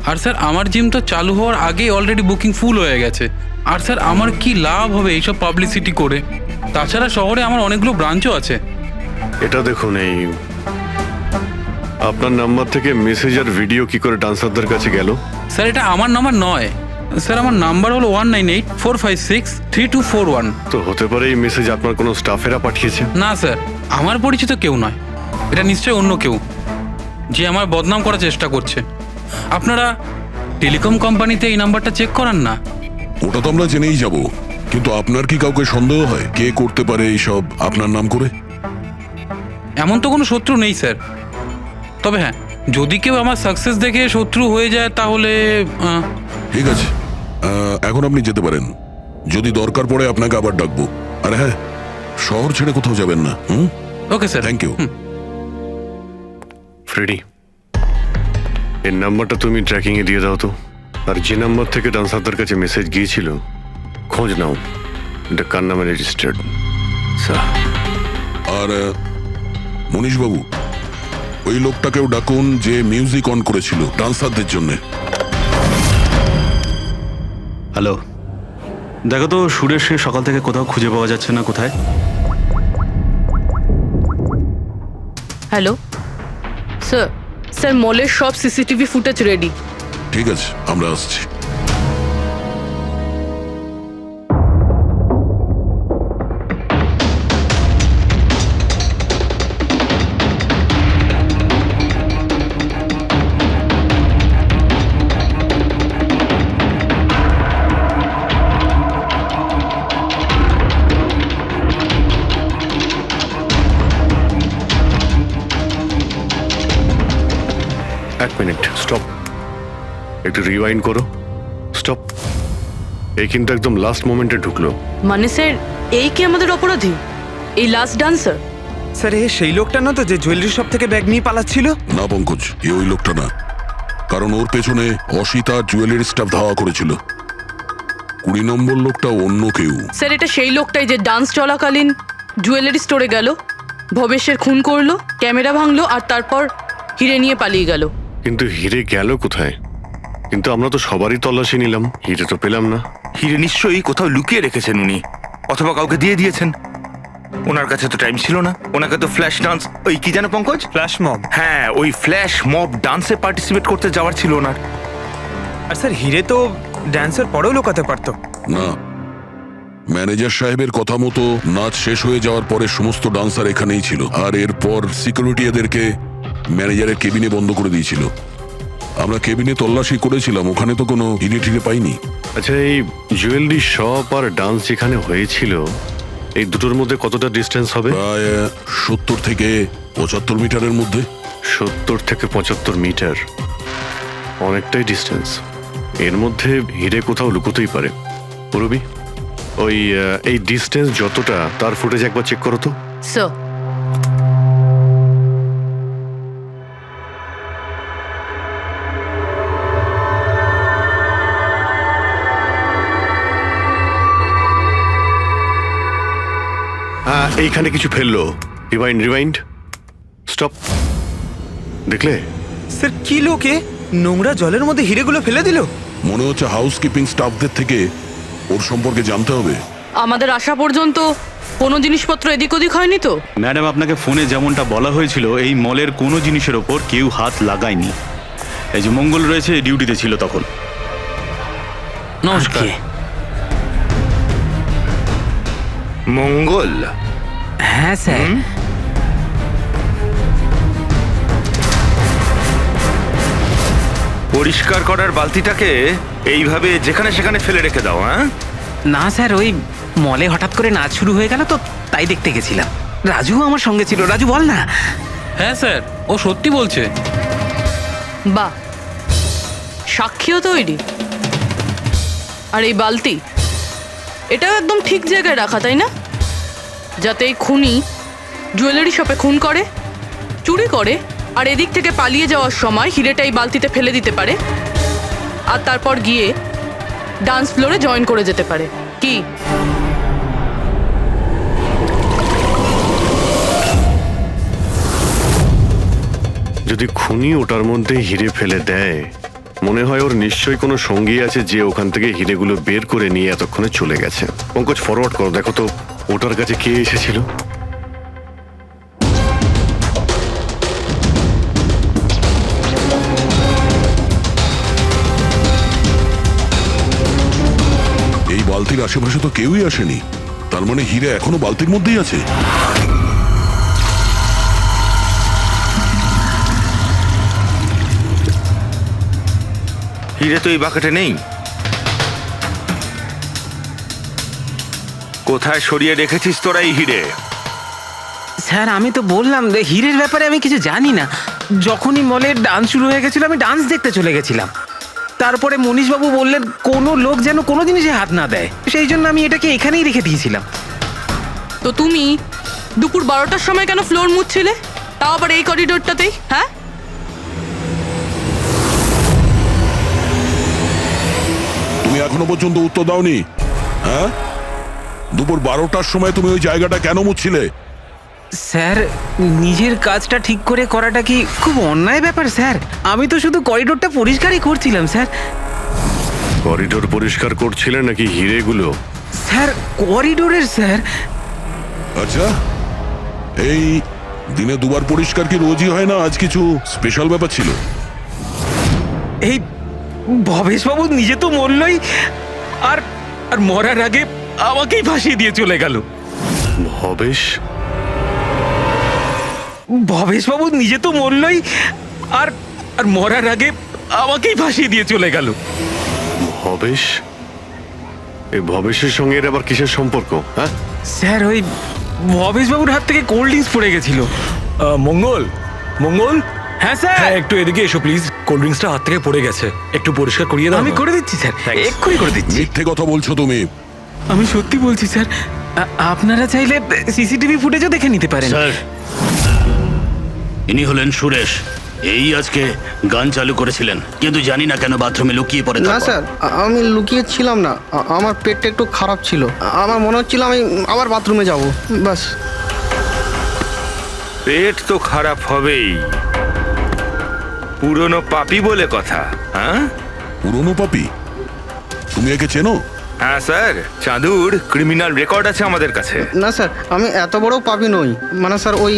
আর স্যার আমার জিম তো চালু হওয়ার আগেই অলরেডি বুকিং ফুল হয়ে গেছে। আর স্যার আমার কি লাভ হবে এইসব পাবলিসিটি করে? তাছাড়া শহরে আমার অনেকগুলো ব্রাঞ্চও আছে। এটা দেখুন, এই আপনার নাম্বার থেকে মেসেজ আর ভিডিও কি করে ডান্সারদের কাছে গেল? স্যার এটা আমার নাম্বার নয়, স্যার আমার নাম্বার হলো 1984563241। তো হতে পারে এই মেসেজ আপনার কোনো স্টাফেরা পাঠিয়েছে। না স্যার, আমার পরিচিত কেউ নয়, এটা নিশ্চয়ই অন্য কেউ যে আমার বদনাম করার চেষ্টা করছে। আপনারা টেলিকম কোম্পানিতে এই নাম্বারটা চেক করান না। ওটা তো আমরা জেনেই যাব, কিন্তু আপনার কি কাউকে সন্দেহ হয় কে করতে পারে এইসব আপনার নাম করে? এমন তো কোনো শত্রু নেই স্যার, তবে হ্যাঁ যদি কেউ আমার সাকসেস দেখে শত্রু হয়ে যায় তাহলে ঠিক আছে, এখন আপনি যেতে পারেন। যদি দরকার পড়ে আপনাকে আবার ডাকবো। আর হ্যাঁ, শহর ছেড়ে কোথাও যাবেন না। Okay sir, thank you. Freddie, এর নাম্বারটা তুমি ট্র্যাকিং এ দিয়ে দাও তো। আর যে নাম্বার থেকে ডান্সারদের কাছে মেসেজ গিয়েছিল খোঁজ নাও, এটা কার নামে রেজিস্টার্ড। আর মনীশবাবু, ওই লোকটাকেও ডাকুন যে মিউজিক অন করেছিল ডান্সারদের জন্য। হ্যালো, দেখো তো সুরেশকে সকাল থেকে কোথাও খুঁজে পাওয়া যাচ্ছে না, কোথায়? হ্যালো স্যার, স্যার মলের সব সিসিটিভি ফুটেজ রেডি। ঠিক আছে, আমরা আসছি। Minute, stop. একটু রিওয়াইন্ড করো, স্টপ। এই কিন্তু একদম লাস্ট মোমেন্টে ঢুকলো। মানে স্যার এই কি আমাদের অপরাধী, এই লাস্ট ডান্সার? স্যার এ সেই লোকটা না তো যে জুয়েলারি শপ থেকে ব্যাগ নিয়ে পালাচ্ছিল? না পঙ্কজ, এ ওই লোকটা না, কারণ ওর পেছনে অসিতা জুয়েলারি স্টাফ ধাওয়া করেছিল। 20 নম্বর লোকটা অন্য কেউ। স্যার এটা সেই লোকটাই যে ডান্স চলাকালীন জুয়েলারি স্টোরে গেল, ভবেশের খুন করলো, ক্যামেরা ভাঙলো আর তারপর হিরে নিয়ে পালিয়ে গেল। কিন্তু হিরে গেল কোথায়? কিন্তু আমরা তো সবারই তল্লাশি নিলাম, হিরে তো পেলাম না। হিরে নিশ্চয়ই কোথাও লুকিয়ে রেখেছেন উনি, অথবা কাউকে দিয়ে দিয়েছেন। ওনার কাছে তো টাইম ছিল না, ওনাকে তো ফ্ল্যাশ ডান্স, ওই কি জানো পঙ্কজ, ফ্ল্যাশ মব। হ্যাঁ ওই ফ্ল্যাশ মব ডান্সে পার্টিসিপেট করতে যাওয়ার ছিল ওনার। আর স্যার হিরে তো ড্যান্সের পরেও লুকাতে পারতো। না, ম্যানেজার সাহেবের কথা মতো নাচ শেষ হয়ে যাওয়ার পরে সমস্ত ডান্সার এখানেই ছিল, আর এরপর সিকিউরিটি এদেরকে ম্যানেজারের কেবিনে বন্ধ করে দিয়েছিল। আমরা কেবিনে তল্লাশি করেছিলাম, ওখানে তো কোনো হিরে টিরে পাইনি। আচ্ছা, এই জুয়েলারি শপ আর ডান্স যেখানে হয়েছিল, এই দুটোর মধ্যে কতটা ডিস্টেন্স হবে? প্রায় 70 থেকে 75 মিটারের মধ্যে। 70 থেকে 75 মিটার, অনেকটাই ডিস্টেন্স। এর মধ্যে হিরে কোথাও লুকোতেই পারে। পুরবি, ওই এই ডিস্টেন্স যতটা, তার ফুটেজ একবার চেক করো তো। স্যার হ্যাঁ, এইখানে কিছু ফেললো। Rewind, rewind, stop. দেখলে? স্যার কি লোকে নোংরা জলের মধ্যে হিরেগুলো ফেলে দিল? মনে হচ্ছে হাউসকিপিং স্টাফদের থেকে ওর সম্পর্কে জানতে হবে। আমাদের আসা পর্যন্ত কোনো জিনিসপত্র এদিক ওদিক হয়নি তো? ম্যাডাম আপনাকে ফোনে যেমনটা বলা হয়েছিল, এই মলের কোনো জিনিসের ওপর কেউ হাত লাগায়নি। এই যে মঙ্গল রয়েছে, ডিউটিতে ছিল তখন। নমস্কার। মঙ্গল? হ্যাঁ স্যার। পরিষ্কার করার বালতিটাকে এইভাবে যেখানে সেখানে ফেলে রেখে দাও। হ্যাঁ না স্যার, ওই মলে হঠাৎ করে নাচ শুরু হয়ে গেল তো, তাই দেখতে গেছিলাম। রাজু আমার সঙ্গে ছিল। রাজু বল না। হ্যাঁ স্যার, ও সত্যি বলছে। বাহ, সাক্ষীও তৈরি। আর এই বালতি, এটাও একদম ঠিক জায়গায় রাখা, তাই না? যাতে এই খুনি জুয়েলারি শপে খুন করে, চুরি করে, আর এদিক থেকে পালিয়ে যাওয়ার সময় হিরেটা এই বালতিতে ফেলে দিতে পারে, আর তারপর গিয়ে ডান্স ফ্লোরে জয়েন করে যেতে পারে। কি যদি খুনি ওটার মধ্যে হিরে ফেলে দেয়, মনে হয় ওর নিশ্চয়ই কোনো সঙ্গী আছে যে ওখান থেকে হিরেগুলো বের করে নিয়ে এতক্ষণে চলে গেছে। পঙ্কজ, ফরওয়ার্ড করো, দেখো তো ওটার কাছে কে এসেছিল। এই বালতির আশেপাশে তো কেউই আসেনি, তার মানে হিরে এখনো বালতির মধ্যেই আছে। হিরে তো এই বাকেটে নেই। কোথায় সরিয়ে রেখেছিস তোরা এই হিরে? স্যার আমি তো বললাম যে হিরের ব্যাপারে আমি কিছু জানি না। যখনই মলে ডান্স শুরু হয়ে গেছিল, আমি ডান্স দেখতে চলে গেছিলাম। তারপরে মনীশবাবু বললেন কোনো লোক যেন কোনো জিনিসে হাত না দেয়, সেই জন্য আমি এটাকে এখানেই রেখে দিয়েছিলাম। তো তুমি দুপুর 12টার সময় কেন ফ্লোর মুছছিলে, তাও আবার এই করিডোরটাতেই? হ্যাঁ, তুমি এখনো পর্যন্ত উত্তর দাওনি। হ্যাঁ, দুপুর 12টার সময় তুমি ওই জায়গাটা কেন মুছছিলে? স্যার নিজের কাজটা ঠিক করে করাটা কি খুব অন্যায় ব্যাপার স্যার? আমি তো শুধু করিডোরটা পরিষ্কারই করছিলাম স্যার। করিডোর পরিষ্কার করছিলেন নাকি হিরেগুলো? স্যার করিডোরের স্যার। আচ্ছা, এই দিনে দুবার পরিষ্কার কি রোজই হয় না? আজ কিছু স্পেশাল ব্যাপার ছিল? এই ভবেশবাবু নিজে তো মরলই, আর আর মরার আগে আমাকেই ফাঁসিয়ে দিয়ে চলে গেল। ভবেশবাবু নিজে তো মরলই, আর আর মরার আগে আমাকেই ফাঁসিয়ে দিয়ে চলে গেল। ভবেশ? এই ভবেশের সঙ্গে এর আবার কিসের সম্পর্ক? হ্যাঁ স্যার, ওই ভবেশবাবুর হাত থেকে কোল্ড ড্রিঙ্কস পড়ে গেছিল। মঙ্গল, মঙ্গল, হ্যাঁ স্যার। হ্যাঁ একটু এদিকে এসো প্লিজ, কোল্ড ড্রিঙ্কসটা হাত থেকে পড়ে গেছে, একটু পরিষ্কার করিয়ে দাও। আমি করে দিচ্ছি স্যার, এক্ষুনি করে দিচ্ছি। মিথ্যে কথা বলছো তুমি। আমি সত্যি বলছি স্যার, আপনারা চাইলে সিসিটিভি ফুটেজও দেখে নিতে পারেন। স্যার, ইনি হলেন সুরেশ। এই আজকে গান চালু করেছিলেন, কিন্তু জানি না কেন বাথরুমে লুকিয়ে পড়ে। না স্যার, আমি লুকিয়ে ছিলাম না, আমার পেটটা একটু খারাপ ছিল, আমার মনে হচ্ছিল আমি আবার বাথরুমে যাব, বাস। পেট তো খারাপ হবেই, পুরনো পাপি বলে কথা। হ্যাঁ, পুরনো পাপি? তুমি একে চেনো? হ্যাঁ স্যার, চাঁদুর ক্রিমিনাল রেকর্ড আছে আমাদের কাছে। না স্যার, আমি এত বড় পাপি নই, মানে স্যার ওই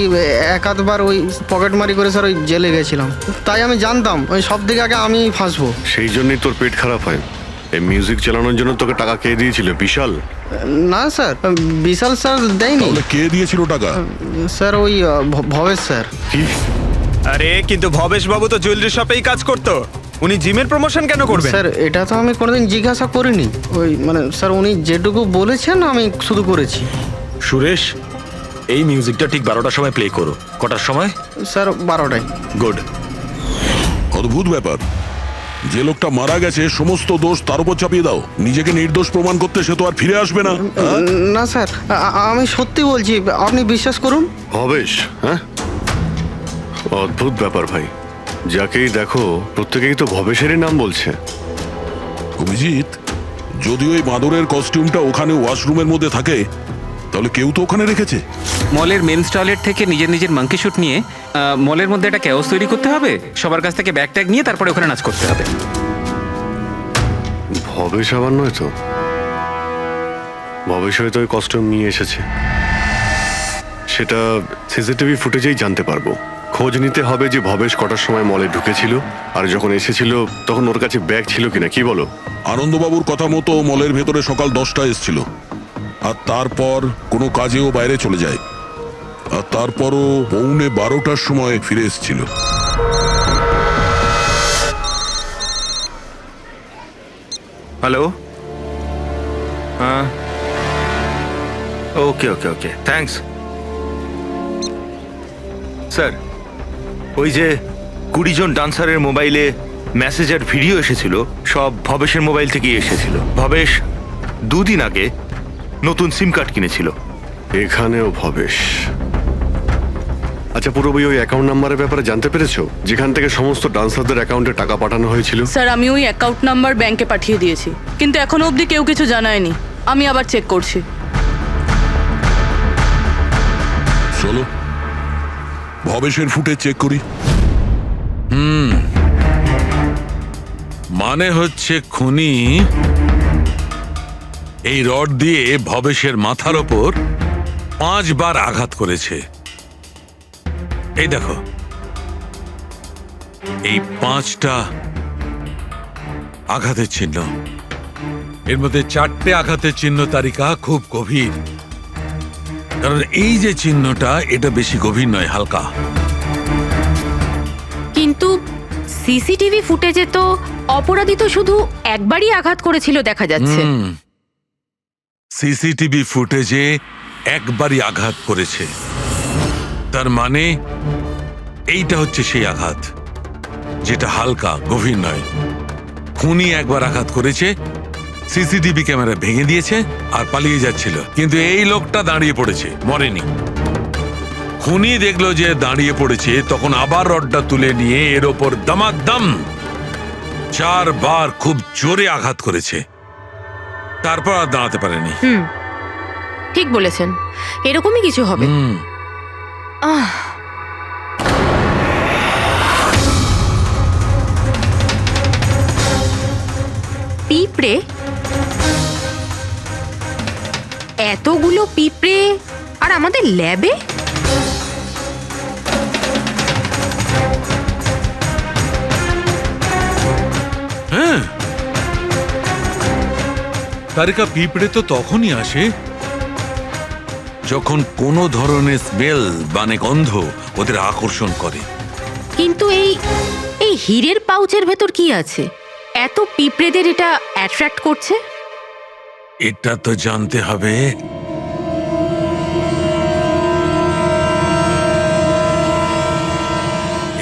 এক আধবার ওই পকেটমারি করে স্যার ওই জেলে গেছিলাম, তাই আমি জানতাম ওই সব দিকে আগে আমি ফাঁসবো। সেই জন্যই তোর পেট খারাপ হয়। এই মিউজিক চালানোর জন্য তোকে টাকা কে দিয়েছিল? বিশাল? না স্যার, বিশাল স্যার দেয়নি। তাহলে কে দিয়েছিল টাকা? স্যার ওই ভবেশ স্যার। কি? আরে কিন্তু ভবেশ বাবু তো জুয়েলারি শপেই কাজ করতো, উনি জিমের প্রমোশন কেন করবেন? স্যার এটা তো আমি কোনোদিন জিজ্ঞাসা করিনি, ওই মানে স্যার উনি যেটুকু বলেছেন আমি শুধু করেছি। সুরেশ, এই মিউজিকটা ঠিক 12টার সময় প্লে করো। কটার সময়? স্যার 12টায়। গুড। অদ্ভুত ব্যাপার, যে লোকটা মারা গেছে সমস্ত দোষ তার উপর চাপিয়ে দাও। নিজেকে নির্দোষ প্রমাণ করতে সে তো আর ফিরে আসবে না। না স্যার, আমি সত্যি বলছি, আপনি বিশ্বাস করুন। ভবেশ? হ্যাঁ, অদ্ভুত ব্যাপার ভাই। যাকেই দেখো প্রত্যেকেই তো ভবেশেরই নাম বলছে। অভিজিৎ, যদি ওই বাঁদরের কস্টিউমটা ওখানে ওয়াশরুমের মধ্যে থাকে, তাহলে কেউ তো ওখানে রেখেছে। মলের মেন্স টয়লেট থেকে নিজের নিজের মাঙ্কি শুট নিয়ে মলের মধ্যে একটা ক্যাওস তৈরি করতে হবে, সবার কাছ থেকে ব্যাগ ট্যাগ নিয়ে তারপরে ওখানে নাচ করতে হবে। ভবেশ আবার নয় তো? ভবেশ হয়তো ওই কস্টিউম নিয়ে এসেছে, সেটা সিসিটিভি ফুটেজেই জানতে পারবো। খোঁজ নিতে হবে যে ভবেশ কটার সময় মলে ঢুকেছিল, আর যখন এসেছিল তখন ওর কাছে ব্যাগ ছিল কিনা। কি বলো? আনন্দবাবুর কথা মতো মলের ভেতরে সকাল 10টায় এসেছিল, আর তারপর কোনো কাজেও বাইরে চলে যায়, আর তারপরও 11:45টার সময় ফিরে এসেছিল। হ্যালো, হ্যাঁ, ওকে ওকে ওকে, থ্যাঙ্কস স্যার। ওই যে 20 জন ডান্সারের মোবাইলে মেসেজ আর ভিডিও এসেছিল, সব ভবেশের মোবাইল থেকেই এসেছিল। ভবেশ 2 দিন আগে নতুন সিম কার্ড কিনেছিল। এখানেও ভবেশ? আচ্ছা, পুরোপুরি ওই অ্যাকাউন্ট নাম্বারের ব্যাপারে জানতে পেরেছো, যেখান থেকে সমস্ত ডান্সারদের অ্যাকাউন্টে টাকা পাঠানো হয়েছিল? স্যার আমি ওই অ্যাকাউন্ট নাম্বার ব্যাংকে পাঠিয়ে দিয়েছি, কিন্তু এখনো অবধি কেউ কিছু জানায়নি। আমি আবার চেক করছি। চলো ভবেশের ফুটে চেক করি। মানে হচ্ছে খুনি এই রড দিয়ে ভবেশের মাথার ওপর 5 বার আঘাত করেছে। এই দেখো, এই 5টা আঘাতের চিহ্ন, এর মধ্যে 4টে আঘাতের চিহ্ন তালিকা খুব গভীর, কারণ এই যে চিহ্নটা এটা বেশি গভীর নয়, হালকা। কিন্তু সিসিটিভি ফুটেজে তো অপরাধী তো শুধু একবারই আঘাত করেছিল দেখা যাচ্ছে। সিসিটিভি ফুটেজে একবারই আঘাত করেছে, তার মানে এইটা হচ্ছে সেই আঘাত যেটা হালকা, গভীর নয়। খুনি একবার আঘাত করেছে, সিসিটিভি ক্যামেরা ভেঙে দিয়েছে আর পালিয়ে যাচ্ছিল, কিন্তু এই লোকটা দাঁড়িয়ে পড়েছে, মরেনি। খুনি দেখলো যে দাঁড়িয়ে পড়েছে, তখন আবার রডটা তুলে নিয়ে এর ওপর দামাদাম 4 বার খুব জোরে আঘাত করেছে, তারপর আর দাঁড়াতে পারেনি। ঠিক বলেছেন, এরকমই কিছু হবে। পিঁপড়ে, এতগুলো পিঁপড়ে আর আমাদের ল্যাবে? হ্যাঁ, তারিকা, পিঁপড়ে তো তখনই আসে যখন কোনো ধরনের স্মেল মানে গন্ধ ওদের আকর্ষণ করে। কিন্তু এই হীরের পাউচের ভেতর কি আছে এত পিঁপড়েদের এটা অ্যাট্রাক্ট করছে? এটা তো জানতে হবে।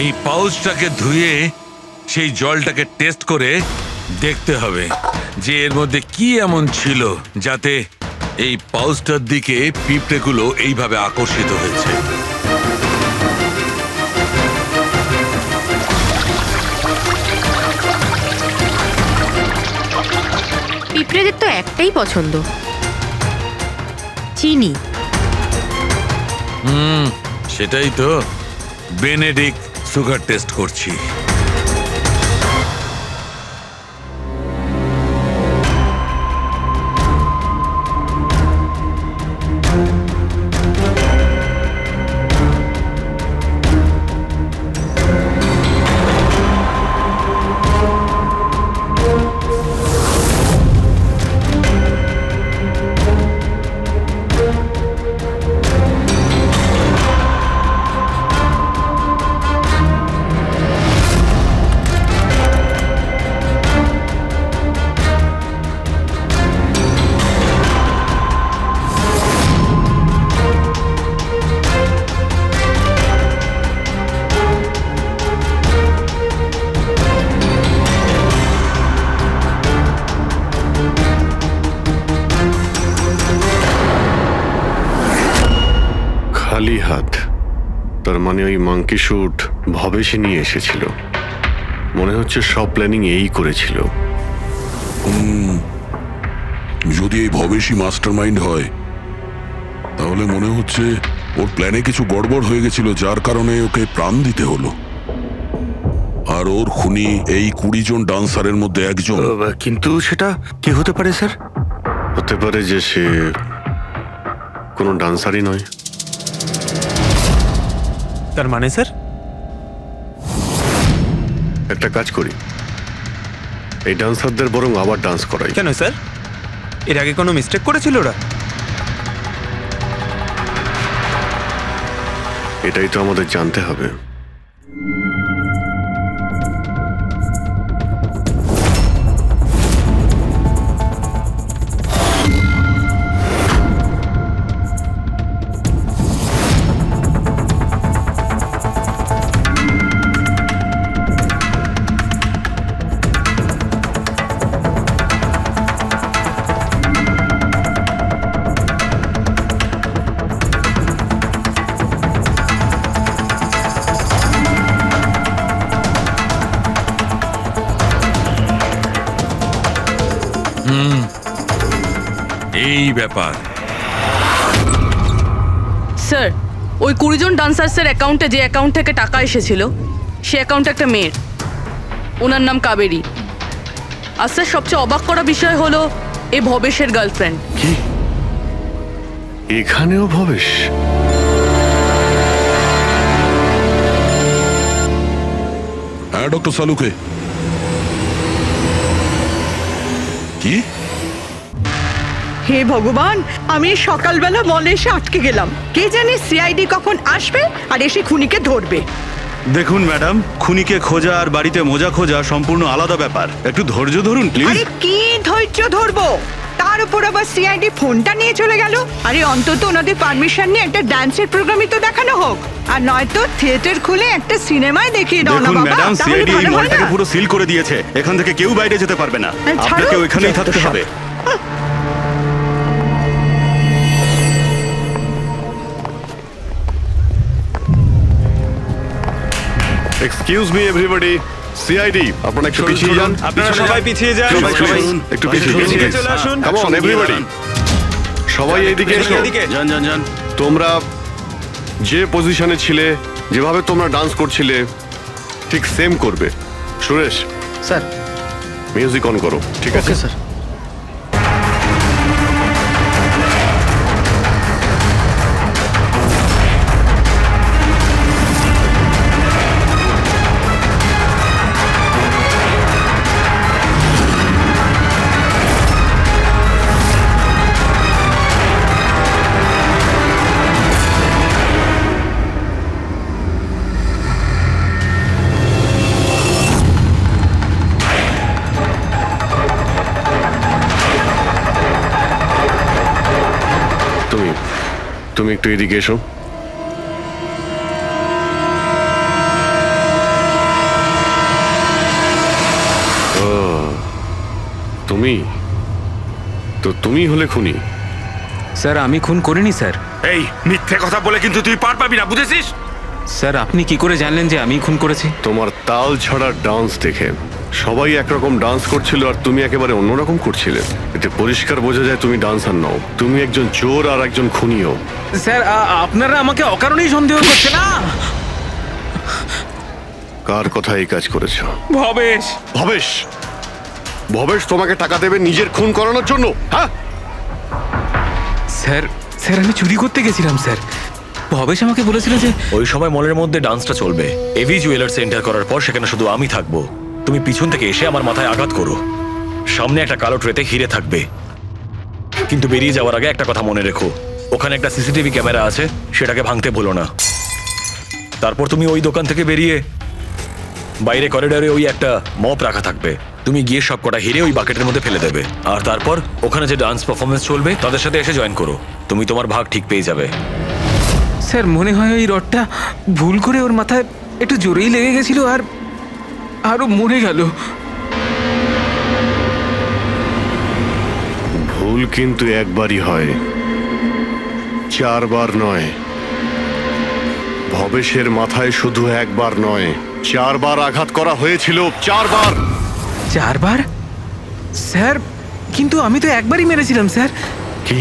এই পাউচটাকে ধুয়ে সেই জলটাকে টেস্ট করে দেখতে হবে যে এর মধ্যে কি এমন ছিল যাতে এই পাউচটার দিকে পিঁপড়েগুলো এইভাবে আকর্ষিত হয়েছে। পিঁপড়েদের তো একটাই পছন্দ, চিনি। সেটাই তো, বেনেডিক্ট সুগার টেস্ট করছি। খালি হাত, তার মানে ওই মাংকি শুট ভবেশে নিয়ে এসেছিল। মনে হচ্ছে সব প্ল্যানিং এই করেছিল। যদি এই ভবেশই মাস্টার মাইন্ড হয় তাহলে মনে হচ্ছে ওর প্ল্যানে কিছু গড়বড় হয়ে গেছিল, যার কারণে ওকে প্রাণ দিতে হলো। আর ওর খুনি এই 20 জন ডান্সারের মধ্যে একজন। কিন্তু সেটা কে হতে পারে স্যার? হতে পারে যে সে কোনো ডান্সারই নয়। তার মানে স্যার? একটা কাজ করি, এই ডান্সারদের বরং আবার ডান্স করাই। কেন স্যার, এর আগে কোনো মিস্টেক করেছিল ওরা? এটাই তো আমাদের জানতে হবে। এই ব্যাপার। স্যার, ওই 20 জন ডান্সার্সের অ্যাকাউন্টে যে অ্যাকাউন্ট থেকে টাকা এসেছিল সে অ্যাকাউন্টে একটা মেয়ের, ওনার নাম কাবেরী। আর স্যার, সবচেয়ে অবাক করা বিষয় হলো এ ভবেশের গার্লফ্রেন্ড। কি এখানেও ভবেশ? হ্যাঁ ডক্টর সালুকে। কি? হে ভগবান, আমি সকালবেলা মলে এসে আটকে গেলাম। কে জানে সিআইডি কখন আসবে আর এসে খুনিকে ধরবে। দেখুন ম্যাডাম, খুনিকে খোঁজা আর বাড়িতে মোজা খোঁজা সম্পূর্ণ আলাদা ব্যাপার। একটু ধৈর্য ধরুন প্লিজ। আরে কি ধৈর্য ধরবো, তার উপর আবার সিআইডি ফোনটা নিয়ে চলে গেল। আরে অন্তত ওনাদের পারমিশন নিয়ে একটা ডান্সের প্রোগ্রামই তো দেখানো হোক, আর নয়তো থিয়েটার খুলে একটা সিনেমায় দেখিয়ে দাও না দেখুন বাবা, ম্যাডাম, তাহলে সিআইডি এই ভালো হয় মলটাকে না? পুরো সিল করে দিয়েছে। এখান থেকে কেউ বাইরে যেতে পারবে না, ছাড়ো, আপনাকে ওইখানেই যত থাকতে সব। হবে। এক্সকিউজ মি এভরিবডি, সিআইডি আপনারা একটু পিছিয়ে যান। আপনারা সবাই পিছিয়ে যান। একটু পিছিয়ে চলে আসুন। কাম অন এভরিবডি, সবাই এইদিকে এসো। যান যান যান। তোমরা যে পজিশনে ছিলে, যেভাবে তোমরা ডান্স করছিলে ঠিক সেম করবে। সুরেশ স্যার, মিউজিক অন করো। ঠিক আছে স্যার। তুমি একটু এদিকে এসো। ও, তুমি তো তুমি হলে খুনি? স্যার আমি খুন করিনি স্যার। এই মিথ্যে কথা বলে কিন্তু তুই পার পাবি না, বুঝেছিস? স্যার আপনি কি করে জানলেন যে আমি খুন করেছি? তোমার তাল ছাড়া ডান্স দেখে সবাই একরকম ডান্স করছিল আর তুমি একেবারে অন্যরকম করছিলে। এতে পরিষ্কার বোঝা যায় তুমি ডান্সার নও, তুমি একজন চোর আর একজন খুনিও। স্যার আপনারা আমাকে অকারণেই সন্দেহ করছে না? কার কথা এই কাজ করেছো? ভবেশ। ভবেশ? ভবেশ তোমাকে টাকা দেবে নিজের খুন করানোর জন্য? হ্যাঁ স্যার স্যার আমি চুরি করতে গেছিলাম স্যার। ভবেশ আমাকে বলেছিল যে ওই সময় মলের মধ্যে ডান্সটা চলবে। এভি জুয়েলার্স এন্টার করার পর সেখানে শুধু আমি থাকবো। তুমি পিছন থেকে এসে আমার মাথায় আঘাত করো। সামনে একটা কালো ট্রেতে হিরে থাকবে, কিন্তু বেরিয়ে যাওয়ার আগে একটা কথা মনে রেখো, ওখানে একটা সিসিটিভি ক্যামেরা আছে, সেটাকে ভাঙতে ভুলো না। তারপর তুমি ওই দোকান থেকে বেরিয়ে বাইরে করিডোরে ওই একটা মপ রাখা থাকবে, তুমি গিয়ে সব কটা হিরে ওই বাকেটের মধ্যে ফেলে দেবে। আর তারপর ওখানে যে ডান্স পারফরমেন্স চলবে তাদের সাথে এসে জয়েন করো, তুমি তোমার ভাগ ঠিক পেয়ে যাবে। স্যার মনে হয় ওই রডটা ভুল করে ওর মাথায় একটু জোরেই লেগে গেছিল আর আরো মরে গেল। ভুল কিন্তু একবারই হয়, 4 বার নয়। ভবেশের মাথায় শুধু একবার নয়, 4 বার আঘাত করা হয়েছিল। 4 বার। 4 বার? স্যার কিন্তু আমি তো একবারই মেরেছিলাম স্যার। কি?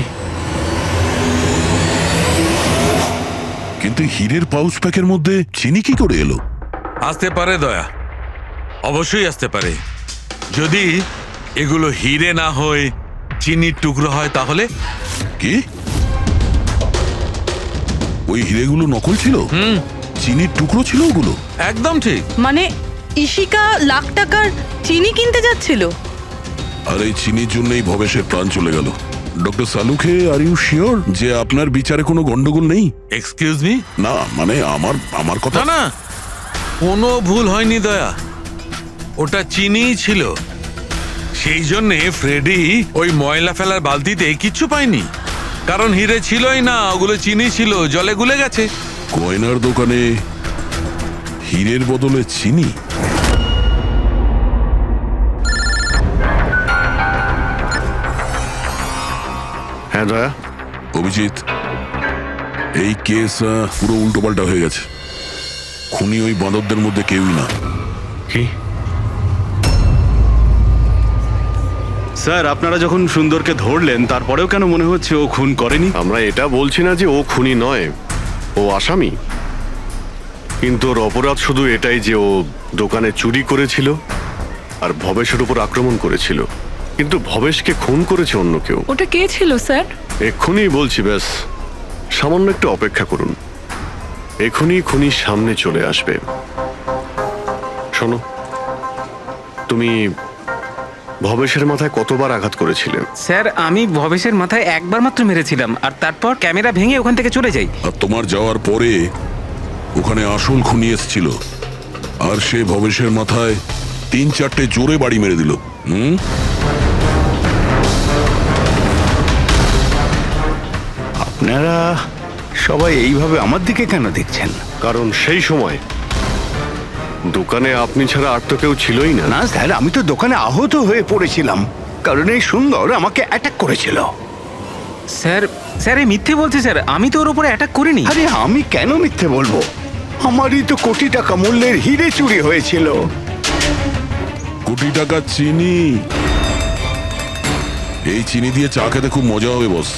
কিন্তু হীরের পাউচ প্যাকের মধ্যে চিনি কি করে এলো? আসতে পারে দয়া, অবশ্যই আসতে পারে। যদি এগুলো হিরে না হয় চিনির টুকরো হয় তাহলে? কি ওই হিরেগুলো নকল ছিল? চিনির টুকরো ছিল ওগুলো? একদম ঠিক। মানে ইশিকা লাখ টাকার চিনি কিনতে যাচ্ছিল? আর এই চিনির জন্যই ভবেশের প্রাণ চলে গেল। Doctor Salunkhe, are you sure যে আপনার বিচারে কোনো গন্ডগোল নেই? Excuse me? না মানে আমার কথা না, কোনো ভুল হয়নি দয়া, ওটা চিনিই ছিল। সেই জন্যে ফ্রেডি ওই ময়লা ফেলার বালতিতে কিচ্ছু পায়নি, কারণ হিরে ছিলই না, ওগুলো চিনি ছিল, জলে গুলে গেছে। গয়নার দোকানে হীরের বদলে চিনি? হ্যাঁ দয়া। অভিজিৎ, এই কেস পুরো উল্টোপাল্টা হয়ে গেছে। খুনি ওই বাঁদরদের মধ্যে কেউই না। কি? স্যার আপনারা যখন সুন্দরকে ধরলেন তারপরেও কেন মনে হচ্ছে ও খুন করেনি? আমরা এটা বলছি না যে ও খুনি নয়, ও আসামি। কিন্তু ওর অপরাধ শুধু এটাই যে ও দোকানে চুরি করেছিল আর ভবেশের উপর আক্রমণ করেছিল। কিন্তু ভবেশকে খুন করেছে অন্য কেউ। ওটা কে ছিল স্যার? এক্ষুনি বলছি, ব্যাস সামান্য একটু অপেক্ষা করুন, এক্ষুনি খুনির সামনে চলে আসবে। শোনো, তুমি ভবেশের মাথায় কতবার আঘাত করেছিলে? স্যার আমি ভবেশের মাথায় একবার মাত্র মেরেছিলাম, আর তারপর ক্যামেরা ভেঙে ওখান থেকে চলে যাই। আর তোমার যাওয়ার পরে ওখানে আসল খুনি এসেছিল, আর সে ভবেশের মাথায় 3-4টে জোরে বাড়ি মেরে দিল। আপনারা সবাই এইভাবে আমার দিকে কেন দেখছেন? কারণ সেই সময় দোকানে আপনি ছাড়া আর তো কেউ ছিলই না। না স্যার, আমি তো দোকানে আহত হয়ে পড়েছিলাম, কারণ এই সুন্দর আমাকে অ্যাটাক করেছিল। স্যার স্যার এই মিথ্যে বলছে স্যার, আমি তো ওর উপরে অ্যাটাক করিনি। আরে আমি কেন মিথ্যে বলবো? আমারই তো কোটি টাকা মূল্যের হিরে চুরি হয়েছিল। কোটি টাকা চিনি? এই চিনি দিয়ে চা খেতে খুব মজা হবে বস।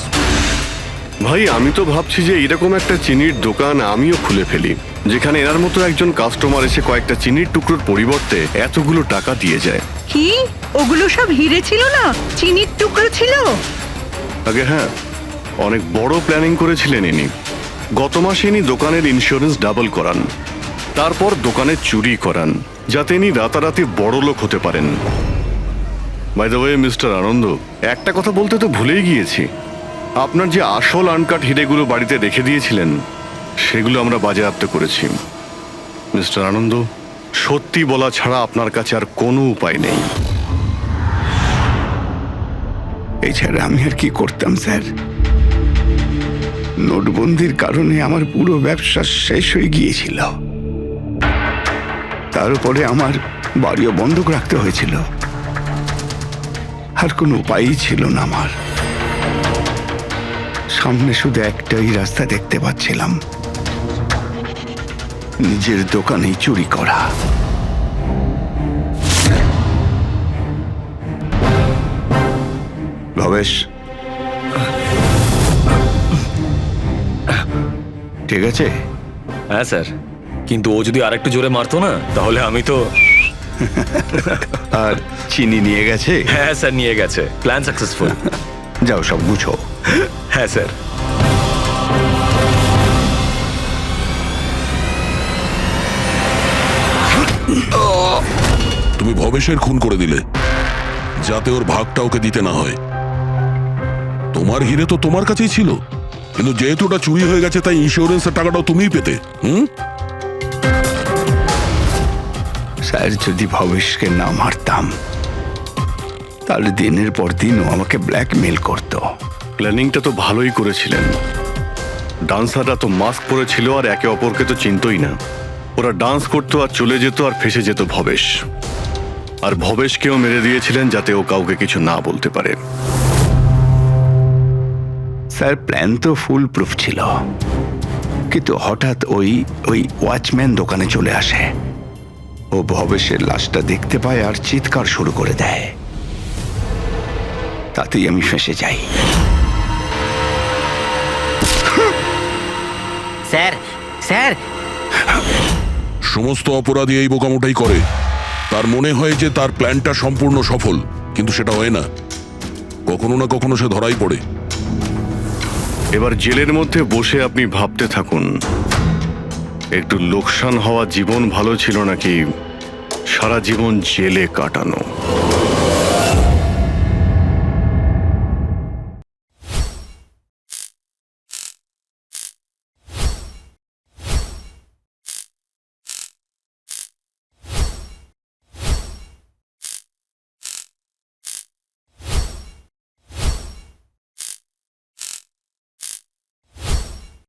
ভাই আমি তো ভাবছি যে এরকম একটা চিনির দোকান আমিও খুলে ফেলি, যেখানে এনার মতো একজন কাস্টমার এসে কয়েকটা চিনির টুকরোর পরিবর্তে এতগুলো টাকা দিয়ে যায়। কি ওগুলো সব হিরে ছিল না, চিনির টুকরো ছিল? আগে হ্যাঁ, অনেক বড় প্ল্যানিং করেছিলেন ইনি। গত মাসে ইনি দোকানের ইন্স্যুরেন্স ডাবল করান, তারপর দোকানে চুরি করান, যাতে ইনি রাতারাতি বড় লোক হতে পারেন। বাই দ্য ওয়ে মিস্টার আনন্দ, একটা কথা বলতে তো ভুলেই গিয়েছি, আপনার যে আসল আনকাট হিরেগুলো বাড়িতে রেখে দিয়েছিলেন সেগুলো আমরা বাজেয়াপ্ত করেছি। মিস্টার আনন্দ, সত্যি বলা ছাড়া আপনার কাছে আর কোনো উপায় নেই। এছাড়া আমি আর কি করতাম স্যার? নোটবন্দির কারণে আমার পুরো ব্যবসা শেষ হয়ে গিয়েছিল, তার উপরে আমার বাড়িও বন্ধক রাখতে হয়েছিল। আর কোনো উপায়ই ছিল না আমার। সামনে শুধু একটাই রাস্তা দেখতে পাচ্ছিলাম, নিজের দোকানেই চুরি করা। ভবেশ, ঠিক আছে? হ্যাঁ স্যার, কিন্তু ও যদি আরেকটু জোরে মারতো না তাহলে আমি তো। আর চিনি নিয়ে গেছে? হ্যাঁ স্যার, নিয়ে গেছে। Plan successful. যাও সব গুছো। হ্যাঁ স্যার। তুমি ভবেশের খুন করে দিলে যাতে ওর ভাগটা ওকে দিতে না হয়। তোমার হিরে তো তোমার কাছেই ছিল, কিন্তু যেহেতু ওটা চুরি হয়ে গেছে তাই ইন্স্যুরেন্সের টাকাটাও তুমিই পেতে। স্যার, যদি ভবেশকে না মারতাম তাহলে দিনের পর দিন ও আমাকে ব্ল্যাকমেল করত। প্ল্যানিংটা তো ভালোই করেছিলেন। ডান্সাররা তো মাস্ক পরেছিল আর একে অপরকে তো চিনতই না। ওরা ডান্স করতো আর চলে যেত আর ফেসে যেত ভবেশ। আর ভবেশকেও মেরে দিয়েছিলেন যাতে ও কাউকে কিছু না বলতে পারে। স্যার, প্ল্যান তো ফুল প্রুফ ছিল, কিন্তু হঠাৎ ওই ওয়াচম্যান দোকানে চলে আসে। ও ভবেশের লাশটা দেখতে পায় আর চিৎকার শুরু করে দেয়। তাতেই আমি ফেঁসে যাই। স্যার, স্যার, সমস্ত অপরাধী এই বোকামোটাই করে। তার মনে হয় যে তার প্ল্যানটা সম্পূর্ণ সফল, কিন্তু সেটা হয় না। কখনো না কখনো সে ধরাই পড়ে। এবার জেলের মধ্যে বসে আপনি ভাবতে থাকুন, একটু লোকসান হওয়া জীবন ভালো ছিল নাকি সারা জীবন জেলে কাটানো।